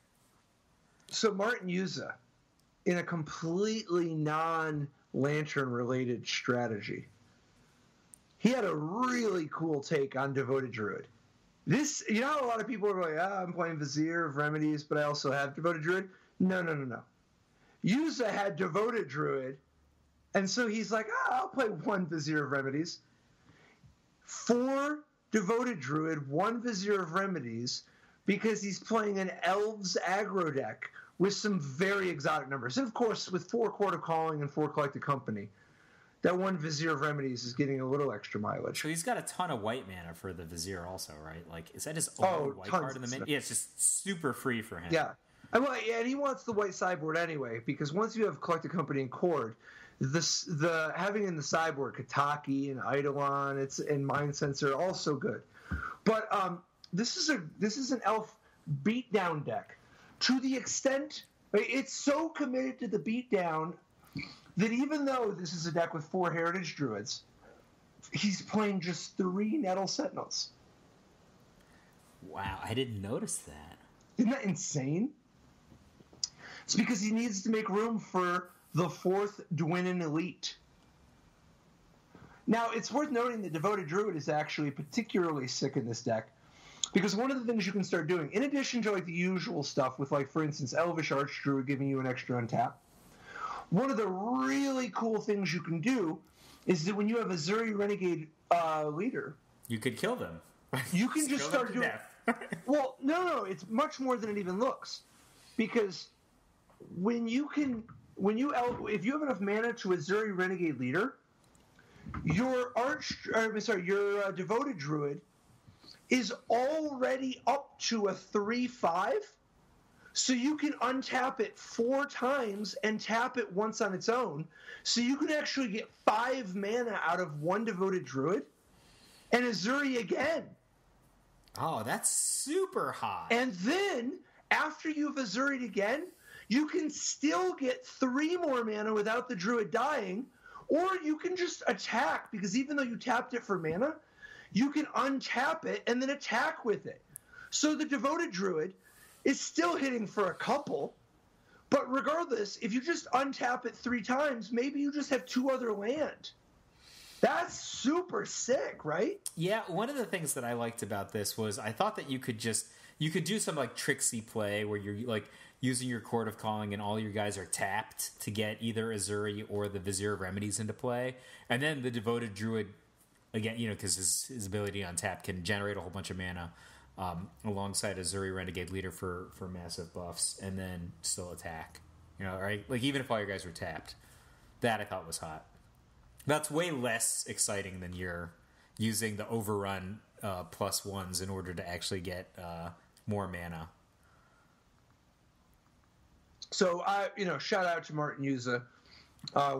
so Martin Yuza, in a completely non-Lantern related strategy, he had a really cool take on Devoted Druid. This, how a lot of people are like, I'm playing Vizier of Remedies, but I also have Devoted Druid. No. Yuza had Devoted Druid, and so he's like, I'll play 1 Vizier of Remedies. 4 Devoted Druid, 1 Vizier of Remedies, because he's playing an Elves aggro deck with some very exotic numbers. And of course, with 4 Court of Calling and 4 Collected Company, that 1 Vizier of Remedies is getting a little extra mileage. So he's got a ton of white mana for the Vizier also, right? Like, is that his only white card in the menu? Yeah, it's just super free for him. Yeah. And he wants the white sideboard anyway, because once you have Collected Company and Cord, the having in the sideboard Kataki and Eidolon, and Mind Sensor, also good. But this is an elf beatdown deck. To the extent it's so committed to the beatdown that even though this is a deck with 4 Heritage Druids, he's playing just 3 Nettle Sentinels. Wow, I didn't notice that. Isn't that insane? It's because he needs to make room for the 4th Dwynnin Elite. Now, it's worth noting that Devoted Druid is actually particularly sick in this deck, because one of the things you can start doing, in addition to like the usual stuff with, like, for instance, Elvish Archdruid giving you an extra untap, one of the really cool things you can do is that when you have a Zuri Renegade leader, you could kill them. You can just start doing. Well, no, it's much more than it even looks, because if you have enough mana to a Zuri Renegade leader, your Devoted Druid is already up to a 3/5, so you can untap it 4 times and tap it once on its own, so you can actually get 5 mana out of 1 Devoted Druid and a Zuri again. Oh, that's super hot. And then, after you've Azuri'd again, you can still get 3 more mana without the Druid dying Or you can just attack, because even though you tapped it for mana, you can untap it and then attack with it. So the Devoted Druid is still hitting for a couple, but regardless, if you just untap it 3 times, maybe you just have 2 other land. That's super sick, right? Yeah, one of the things that I liked about this was I thought that you could do some like tricksy play where you're like using your Court of Calling and all your guys are tapped to get either Azuri or the Vizier of Remedies into play. And then the Devoted Druid, again, because his ability on tap can generate a whole bunch of mana alongside Azuri Renegade Leader for massive buffs and then still attack. Right? Like even if all your guys were tapped. That I thought was hot. That's way less exciting than you're using the overrun +1s in order to actually get more mana. So shout out to Martin Yuza,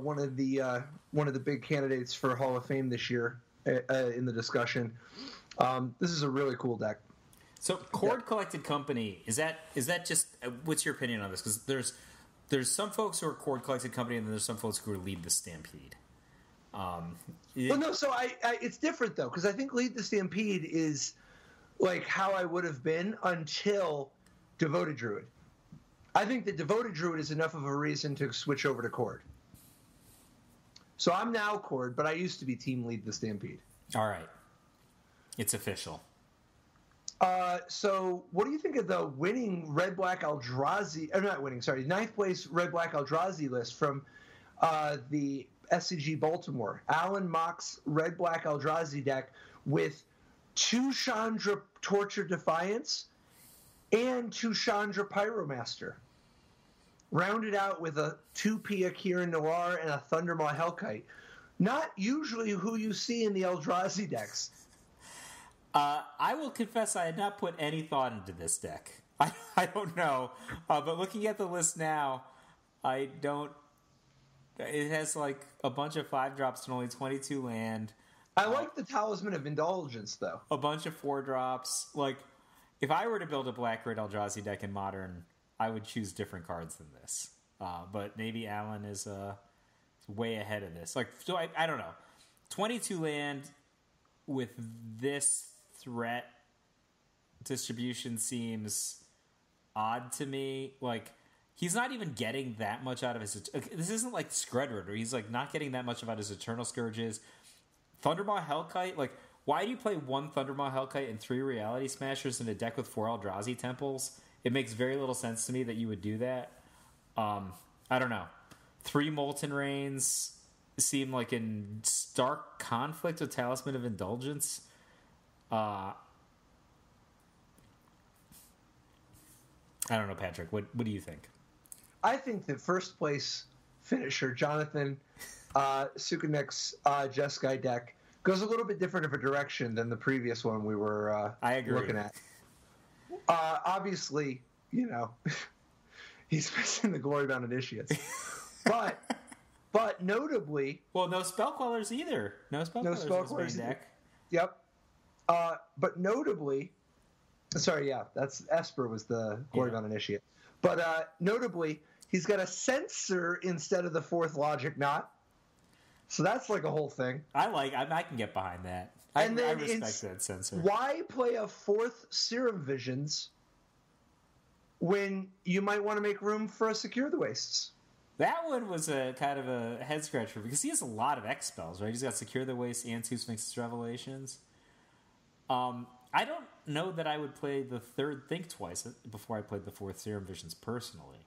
one of the big candidates for Hall of Fame this year in the discussion. This is a really cool deck. So Chord Collected Company, is that just what's your opinion on this? Because there's some folks who are Chord Collected Company and then there's some folks who are Lead the Stampede. It's different though, because I think Lead the Stampede is like how I would have been until Devoted Druid. I think that Devoted Druid is enough of a reason to switch over to Chord. So I'm now Chord, but I used to be Team Lead the Stampede. All right. It's official. So what do you think of the winning Red-Black Eldrazi, ninth place Red-Black Eldrazi list from the SCG Baltimore? Alan Mock's Red-Black Eldrazi deck with 2 Chandra Torture Defiance and 2 Chandra Pyromaster. Rounded out with a 2 Akira Noir and a Thundermaw Hellkite. Not usually who you see in the Eldrazi decks. I will confess I had not put any thought into this deck. I don't know. But looking at the list now, I don't... It has like a bunch of 5-drops and only 22 land. I like the Talisman of Indulgence, though. A bunch of 4-drops. Like, if I were to build a Black-Red Eldrazi deck in Modern, I would choose different cards than this. But maybe Alan is way ahead of this. Like, so I don't know. 22 land with this threat distribution seems odd to me. Like, he's not even getting that much out of his... This isn't like Scrudred, where he's like not getting that much out his Eternal Scourges. Thundermaw Hellkite, like, why do you play 1 Thundermaw Hellkite and 3 Reality Smashers in a deck with 4 Eldrazi Temples? It makes very little sense to me that you would do that. I don't know. 3 Molten Rains seem like in stark conflict with Talisman of Indulgence. I don't know, Patrick. What do you think? I think that first place finisher, Jonathan Sukanek's Jeskai deck, goes a little bit different of a direction than the previous one we were looking at. Obviously, he's missing the Glorybound Initiates. But notably... Well, no Spellquellers either. No Spellquellers in his main deck. Yep. But notably... Sorry, yeah, that's Esper was the Glorybound Initiate. But notably, he's got a Censor instead of the 4th Logic Knot. So that's like a whole thing. I can get behind that. I respect that Censor. Why play a 4th Serum Visions when you might want to make room for a Secure the Wastes? That one was a kind of a head scratcher because he has a lot of X spells, right? He's got Secure the Waste and 2 Sphinx's Revelations. I don't know that I would play the 3rd Think Twice before I played the 4th Serum Visions personally.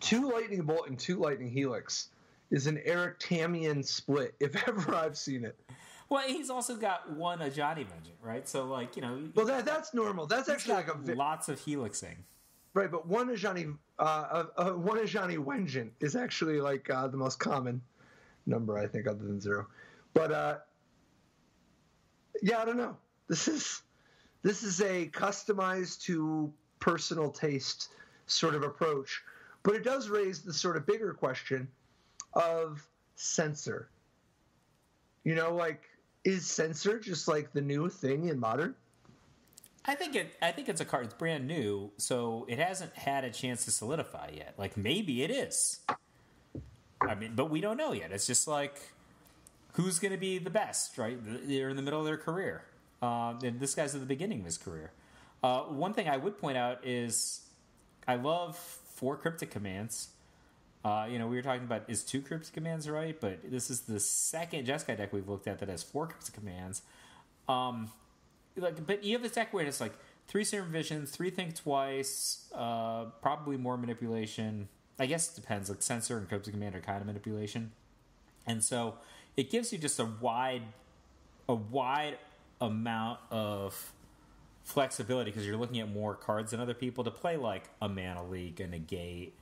2 Lightning Bolt and 2 Lightning Helix is an Eric Tamian split, if ever I've seen it. Well, he's also got 1 Ajani Vengeance, right? So, like, Well, that's normal. That's actually like lots of helixing. Right, but 1 Ajani Wengeant is actually like the most common number, I think, other than 0. But yeah, I don't know. This is a customized to personal taste sort of approach, but it does raise the sort of bigger question of Censor. Is Censor just like the new thing in Modern? I think it's a card. It's brand new, so it hasn't had a chance to solidify yet. Like, maybe it is. I mean, but we don't know yet. It's just like, who's going to be the best, right? They're in the middle of their career. And this guy's at the beginning of his career. One thing I would point out is I love 4 cryptic commands. We were talking about, is 2 cryptic commands right? But this is the second Jeskai deck we've looked at that has 4 cryptic commands. But you have this deck where it's like 3 Serum Visions, 3 Think Twice, probably more manipulation. I guess it depends. Like Censor and Cryptic Command are kind of manipulation. And so it gives you just a wide amount of flexibility because you're looking at more cards than other people to play like a Mana Leak, a Negate,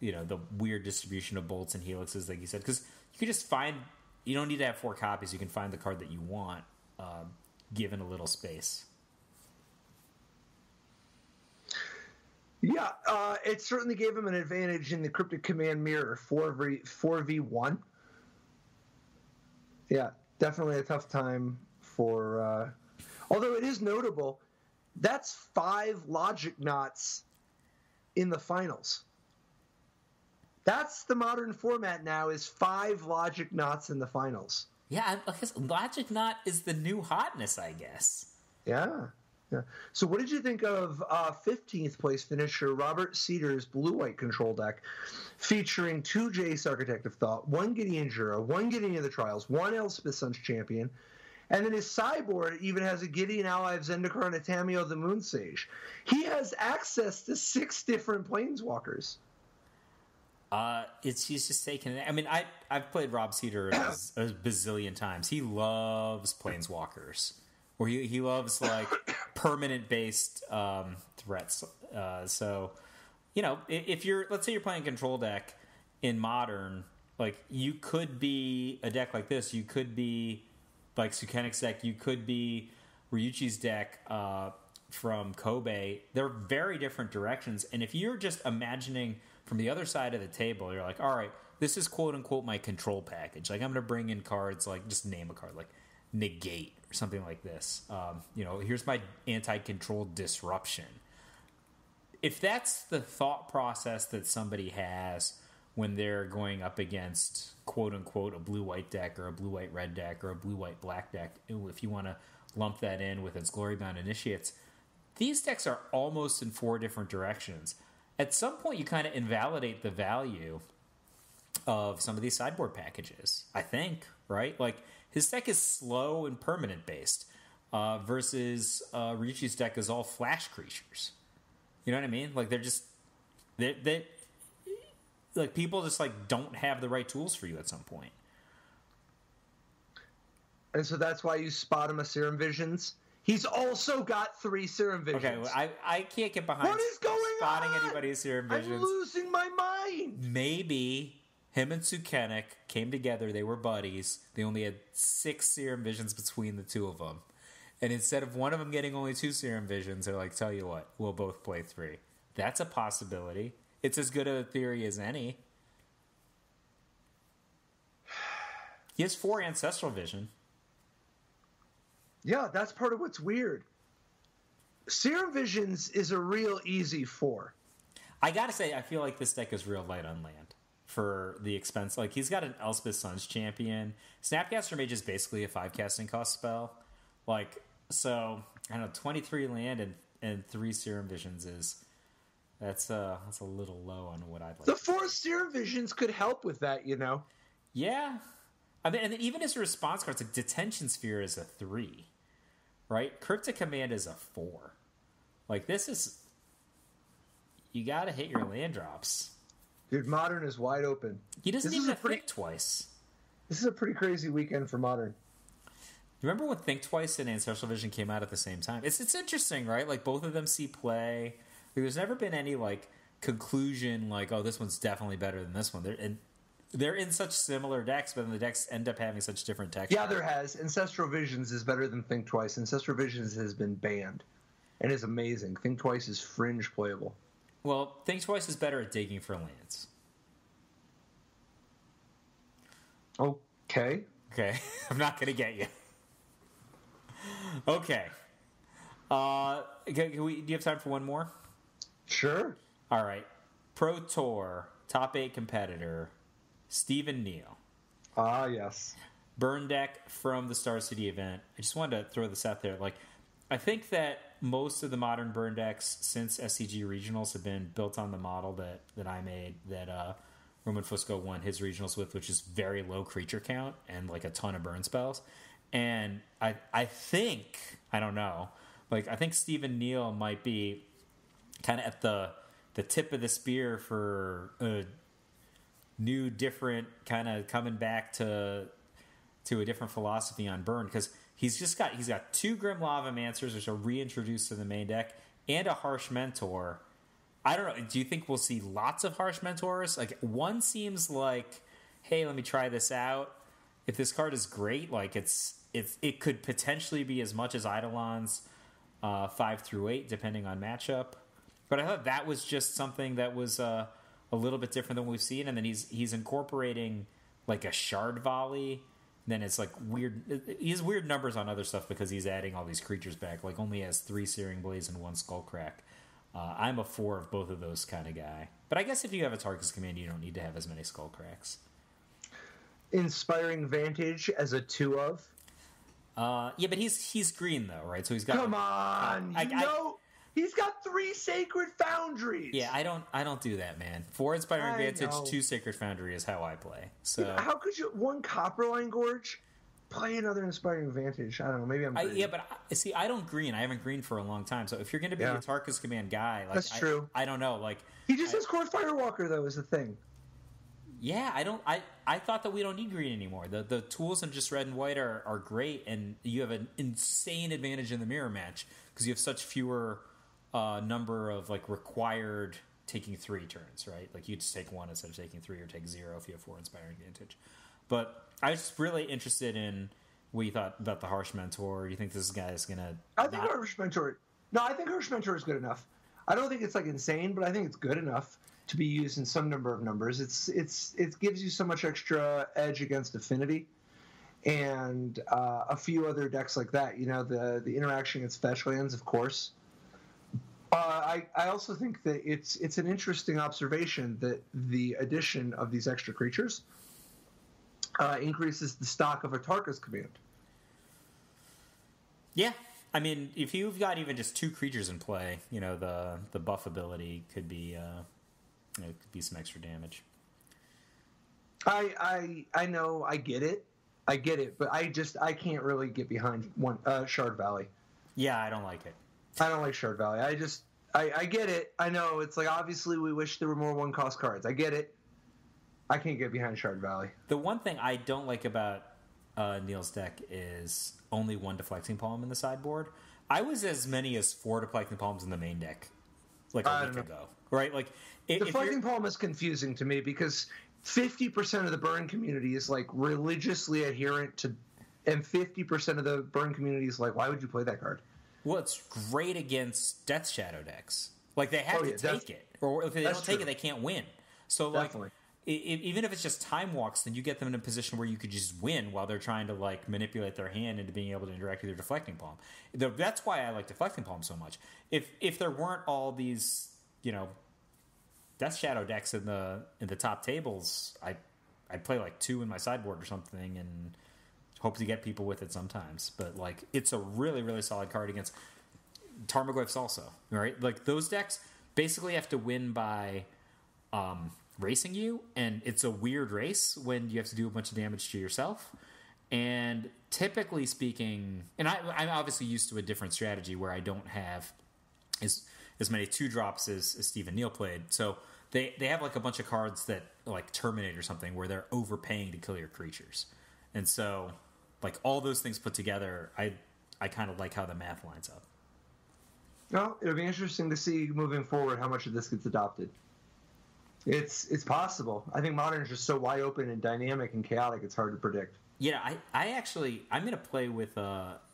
the weird distribution of bolts and helixes, like you said. Because you can just find, you don't need to have 4 copies. You can find the card that you want, given a little space. Yeah, it certainly gave him an advantage in the Cryptic Command Mirror, 4v1. Yeah, definitely a tough time for... although it is notable, that's 5 Logic Knots in the finals. That's the modern format now, is 5 Logic Knots in the finals. Yeah, I guess Logic Knot is the new hotness, I guess. Yeah. So what did you think of 15th place finisher Robert Cedar's blue-white control deck featuring 2 Jace Architect of Thought, 1 Gideon Jura, 1 Gideon of the Trials, 1 Elspeth Sun's Champion, and then his sideboard even has a Gideon ally of Zendikar and a Tameo the Moon Sage. He has access to 6 different Planeswalkers. He's just taking it. I mean, I've played Rob Cedar a bazillion times. He loves Planeswalkers. Or he loves like permanent based threats. So, if let's say you're playing a control deck in Modern, like you could be a deck like this. You could be like Sukenik's deck. You could be Ryuichi's deck from Kobe. They're very different directions. And if you're just imagining from the other side of the table, you're like, all right, this is quote unquote my control package. Like I'm going to bring in cards like, just name a card like Negate or something like this. Here's my anti-control Disruption. If that's the thought process that somebody has when they're going up against quote-unquote a blue-white deck or a blue-white-red deck or a blue-white-black deck, if you want to lump that in with its Glorybound Initiates, these decks are almost in 4 different directions. At some point, you kind of invalidate the value of some of these sideboard packages, I think, right? Like, his deck is slow and permanent based, versus Ryuichi's deck is all flash creatures. You know what I mean? Like they like people just like don't have the right tools for you at some point. And so that's why you spot him a Serum Visions. He's also got 3 Serum Visions. Okay, well, I can't get behind what is going spotting on? anybody's Serum Visions. I'm losing my mind. Maybe him and Sukenik came together. They were buddies. They only had 6 Serum Visions between the 2 of them. And instead of one of them getting only 2 Serum Visions, they're like, tell you what, we'll both play 3. That's a possibility. It's as good a theory as any. He has 4 Ancestral Vision. Yeah, that's part of what's weird. Serum Visions is a real easy 4. I gotta say, I feel like this deck is real light on land for the expense. Like, he's got an Elspeth Sun's Champion. Snapcaster Mage is basically a 5 casting cost spell. Like, so, I don't know, 23 land and 3 Serum Visions that's a little low on what I'd like. The 4 Serum Visions could help with that, Yeah. I mean, and even his response cards, like Detention Sphere is a 3, right? Cryptic Command is a 4. Like, this is... You gotta hit your land drops. Dude, Modern is wide open. He doesn't even think twice. This is a pretty crazy weekend for Modern. Remember when Think Twice and Ancestral Vision came out at the same time? It's interesting, right? Like, both of them see play. There's never been any, like, conclusion, like, oh, this one's definitely better than this one. They're in such similar decks, but then the decks end up having such different textures. Yeah, there has. Ancestral Visions is better than Think Twice. Ancestral Visions has been banned and is amazing. Think Twice is fringe playable. Well, Think Twice is better at digging for lands. Okay. I'm not going to get you. Okay. Do you have time for one more? Sure. All right. Pro Tour, top 8 competitor. Stephen Neal. Ah, yes. Burn deck from the Star City event. I just wanted to throw this out there. Like, I think that most of the modern burn decks since SCG regionals have been built on the model that I made, that Roman Fusco won his regionals with, which is very low creature count and like a ton of burn spells. And I think, I don't know, like I think Stephen Neal might be kind of at the tip of the spear for a new, different kind of coming back to a different philosophy on burn, because he's got 2 Grim Lavancers, which are reintroduced to the main deck, and a Harsh Mentor. I don't know. Do you think we'll see lots of Harsh Mentors? Like, one seems like, hey, let me try this out. If this card is great, like it could potentially be as much as Eidolon's 5 through 8, depending on matchup. But I thought that was just something that was a little bit different than we've seen. And then he's incorporating like a Shard Volley. Then it's like weird. He has weird numbers on other stuff because he's adding all these creatures back. Like only has 3 Searing Blaze and 1 Skullcrack. I'm a 4 of both of those kind of guy. But I guess if you have a Tarkus command, you don't need to have as many Skullcracks. Inspiring Vantage as a 2 of. Yeah, but he's green though, right? So he's got. Come on, he's got 3 Sacred Foundries. Yeah, I don't do that, man. 4 Inspiring Vantage, 2 Sacred Foundry is how I play. So yeah, how could you 1 Copperline Gorge, play another Inspiring Vantage? I don't know. Maybe I'm. See, I don't green. I haven't greened for a long time. So if you're going to be a Tarkus command guy, like, that's true. I don't know. Like he just has Core Firewalker though, is the thing. Yeah, I thought that we don't need green anymore. The tools in just red and white are great, and you have an insane advantage in the mirror match because you have such fewer number of like required taking 3 turns, right? Like you just take 1 instead of taking 3, or take 0 if you have 4 Inspiring Vantage. But I was really interested in what you thought about the Harsh Mentor. You think this guy is gonna? I think Harsh Mentor. No, I think Harsh Mentor is good enough. I don't think it's like insane, but I think it's good enough to be used in some number of numbers. It gives you so much extra edge against affinity, and a few other decks like that. You know, the interaction against fetch lands, of course. I also think that it's an interesting observation that the addition of these extra creatures increases the stock of a Tarkus command. Yeah. I mean, if you've got even just 2 creatures in play, you know, the buff ability could be could be some extra damage. I know, I get it, but I can't really get behind Shard Valley. Yeah, I don't like it. I don't like Shard Valley. I get it. I know it's like, obviously we wish there were more 1-cost cards. I get it. I can't get behind Shard Valley. The one thing I don't like about Neal's deck is only 1 Deflecting Palm in the sideboard. I was as many as 4 Deflecting Palms in the main deck like a week ago, right? Like Deflecting Palm is confusing to me because 50% of the burn community is like religiously adherent to, and 50% of the burn community is like, why would you play that card? Well, it's great against Death Shadow decks. Like they have to take it, or if they don't take it, they can't win. So like, even if it's just time walks, then you get them in a position where you could just win while they're trying to like manipulate their hand into being able to interact with your Deflecting Palm. That's why I like Deflecting Palm so much. If there weren't all these, you know, Death Shadow decks in the top tables, I'd play like 2 in my sideboard or something and hope to get people with it sometimes. But like, it's a really, really solid card against Tarmogoyfs also, right? Like those decks basically have to win by racing you, and it's a weird race when you have to do a bunch of damage to yourself. And typically speaking, and I'm obviously used to a different strategy where I don't have as many 2-drops as Stephen Neal played. So they have like a bunch of cards that like Terminate or something where they're overpaying to kill your creatures. And so like all those things put together, I kind of like how the math lines up. Well, it'll be interesting to see moving forward how much of this gets adopted. It's possible. I think Modern is just so wide open and dynamic and chaotic, it's hard to predict. Yeah, I'm going to play with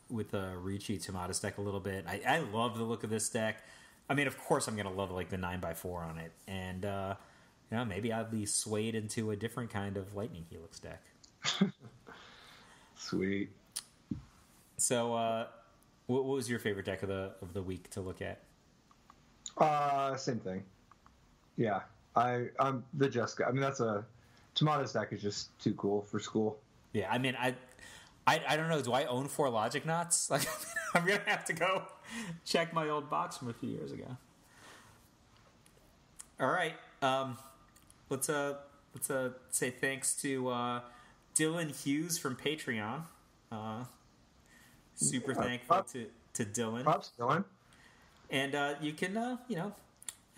Ricci Tomato's deck a little bit. I love the look of this deck. I mean, of course, I'm going to love like the 9x4 on it, and you know, maybe I'll be swayed into a different kind of Lightning Helix deck. Sweet. So, what was your favorite deck of the week to look at? Same thing. Yeah, I'm the Jeskai. I mean, Tomato's deck is just too cool for school. Yeah, I mean, I don't know. Do I own 4 Logic Knots? Like, I'm gonna have to go check my old box from a few years ago. All right, let's say thanks to Dylan Hughes from Patreon. Super thankful to Dylan. Props, Dylan. And you can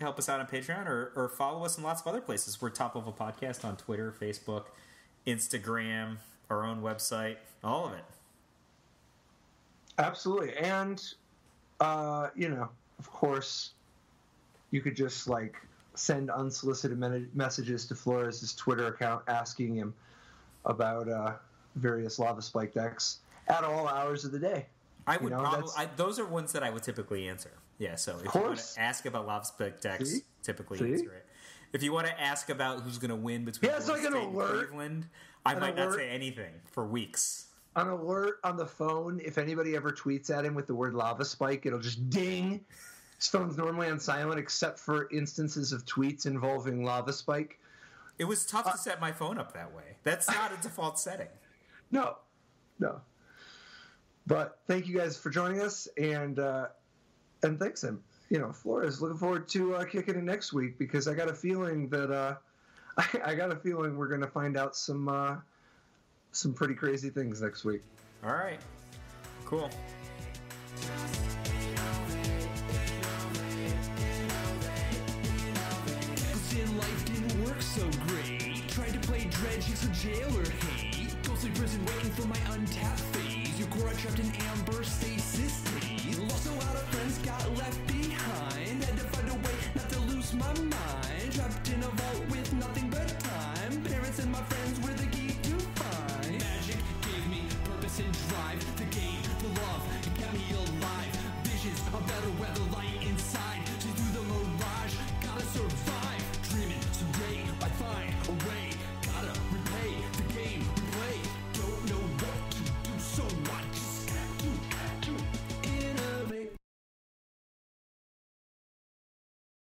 help us out on Patreon or follow us in lots of other places. We're Top Level Podcast on Twitter, Facebook, Instagram, our own website, all of it. Absolutely. And, of course, you could just, send unsolicited messages to Flores' Twitter account asking him about various Lava Spike decks at all hours of the day. I would those are ones that I would typically answer. Yeah, so if you want to ask about Lava Spike decks, typically answer it. If you want to ask about who's going to win between Golden State and Cleveland, I might not say anything for weeks. An alert on the phone, if anybody ever tweets at him with the word Lava Spike, it'll just ding. His phone's normally on silent except for instances of tweets involving Lava Spike. It was tough to set my phone up that way. That's not a default setting. No. But thank you guys for joining us, and thanks him. Flores, looking forward to kicking it next week because I got a feeling that we're going to find out some pretty crazy things next week. All right. Cool.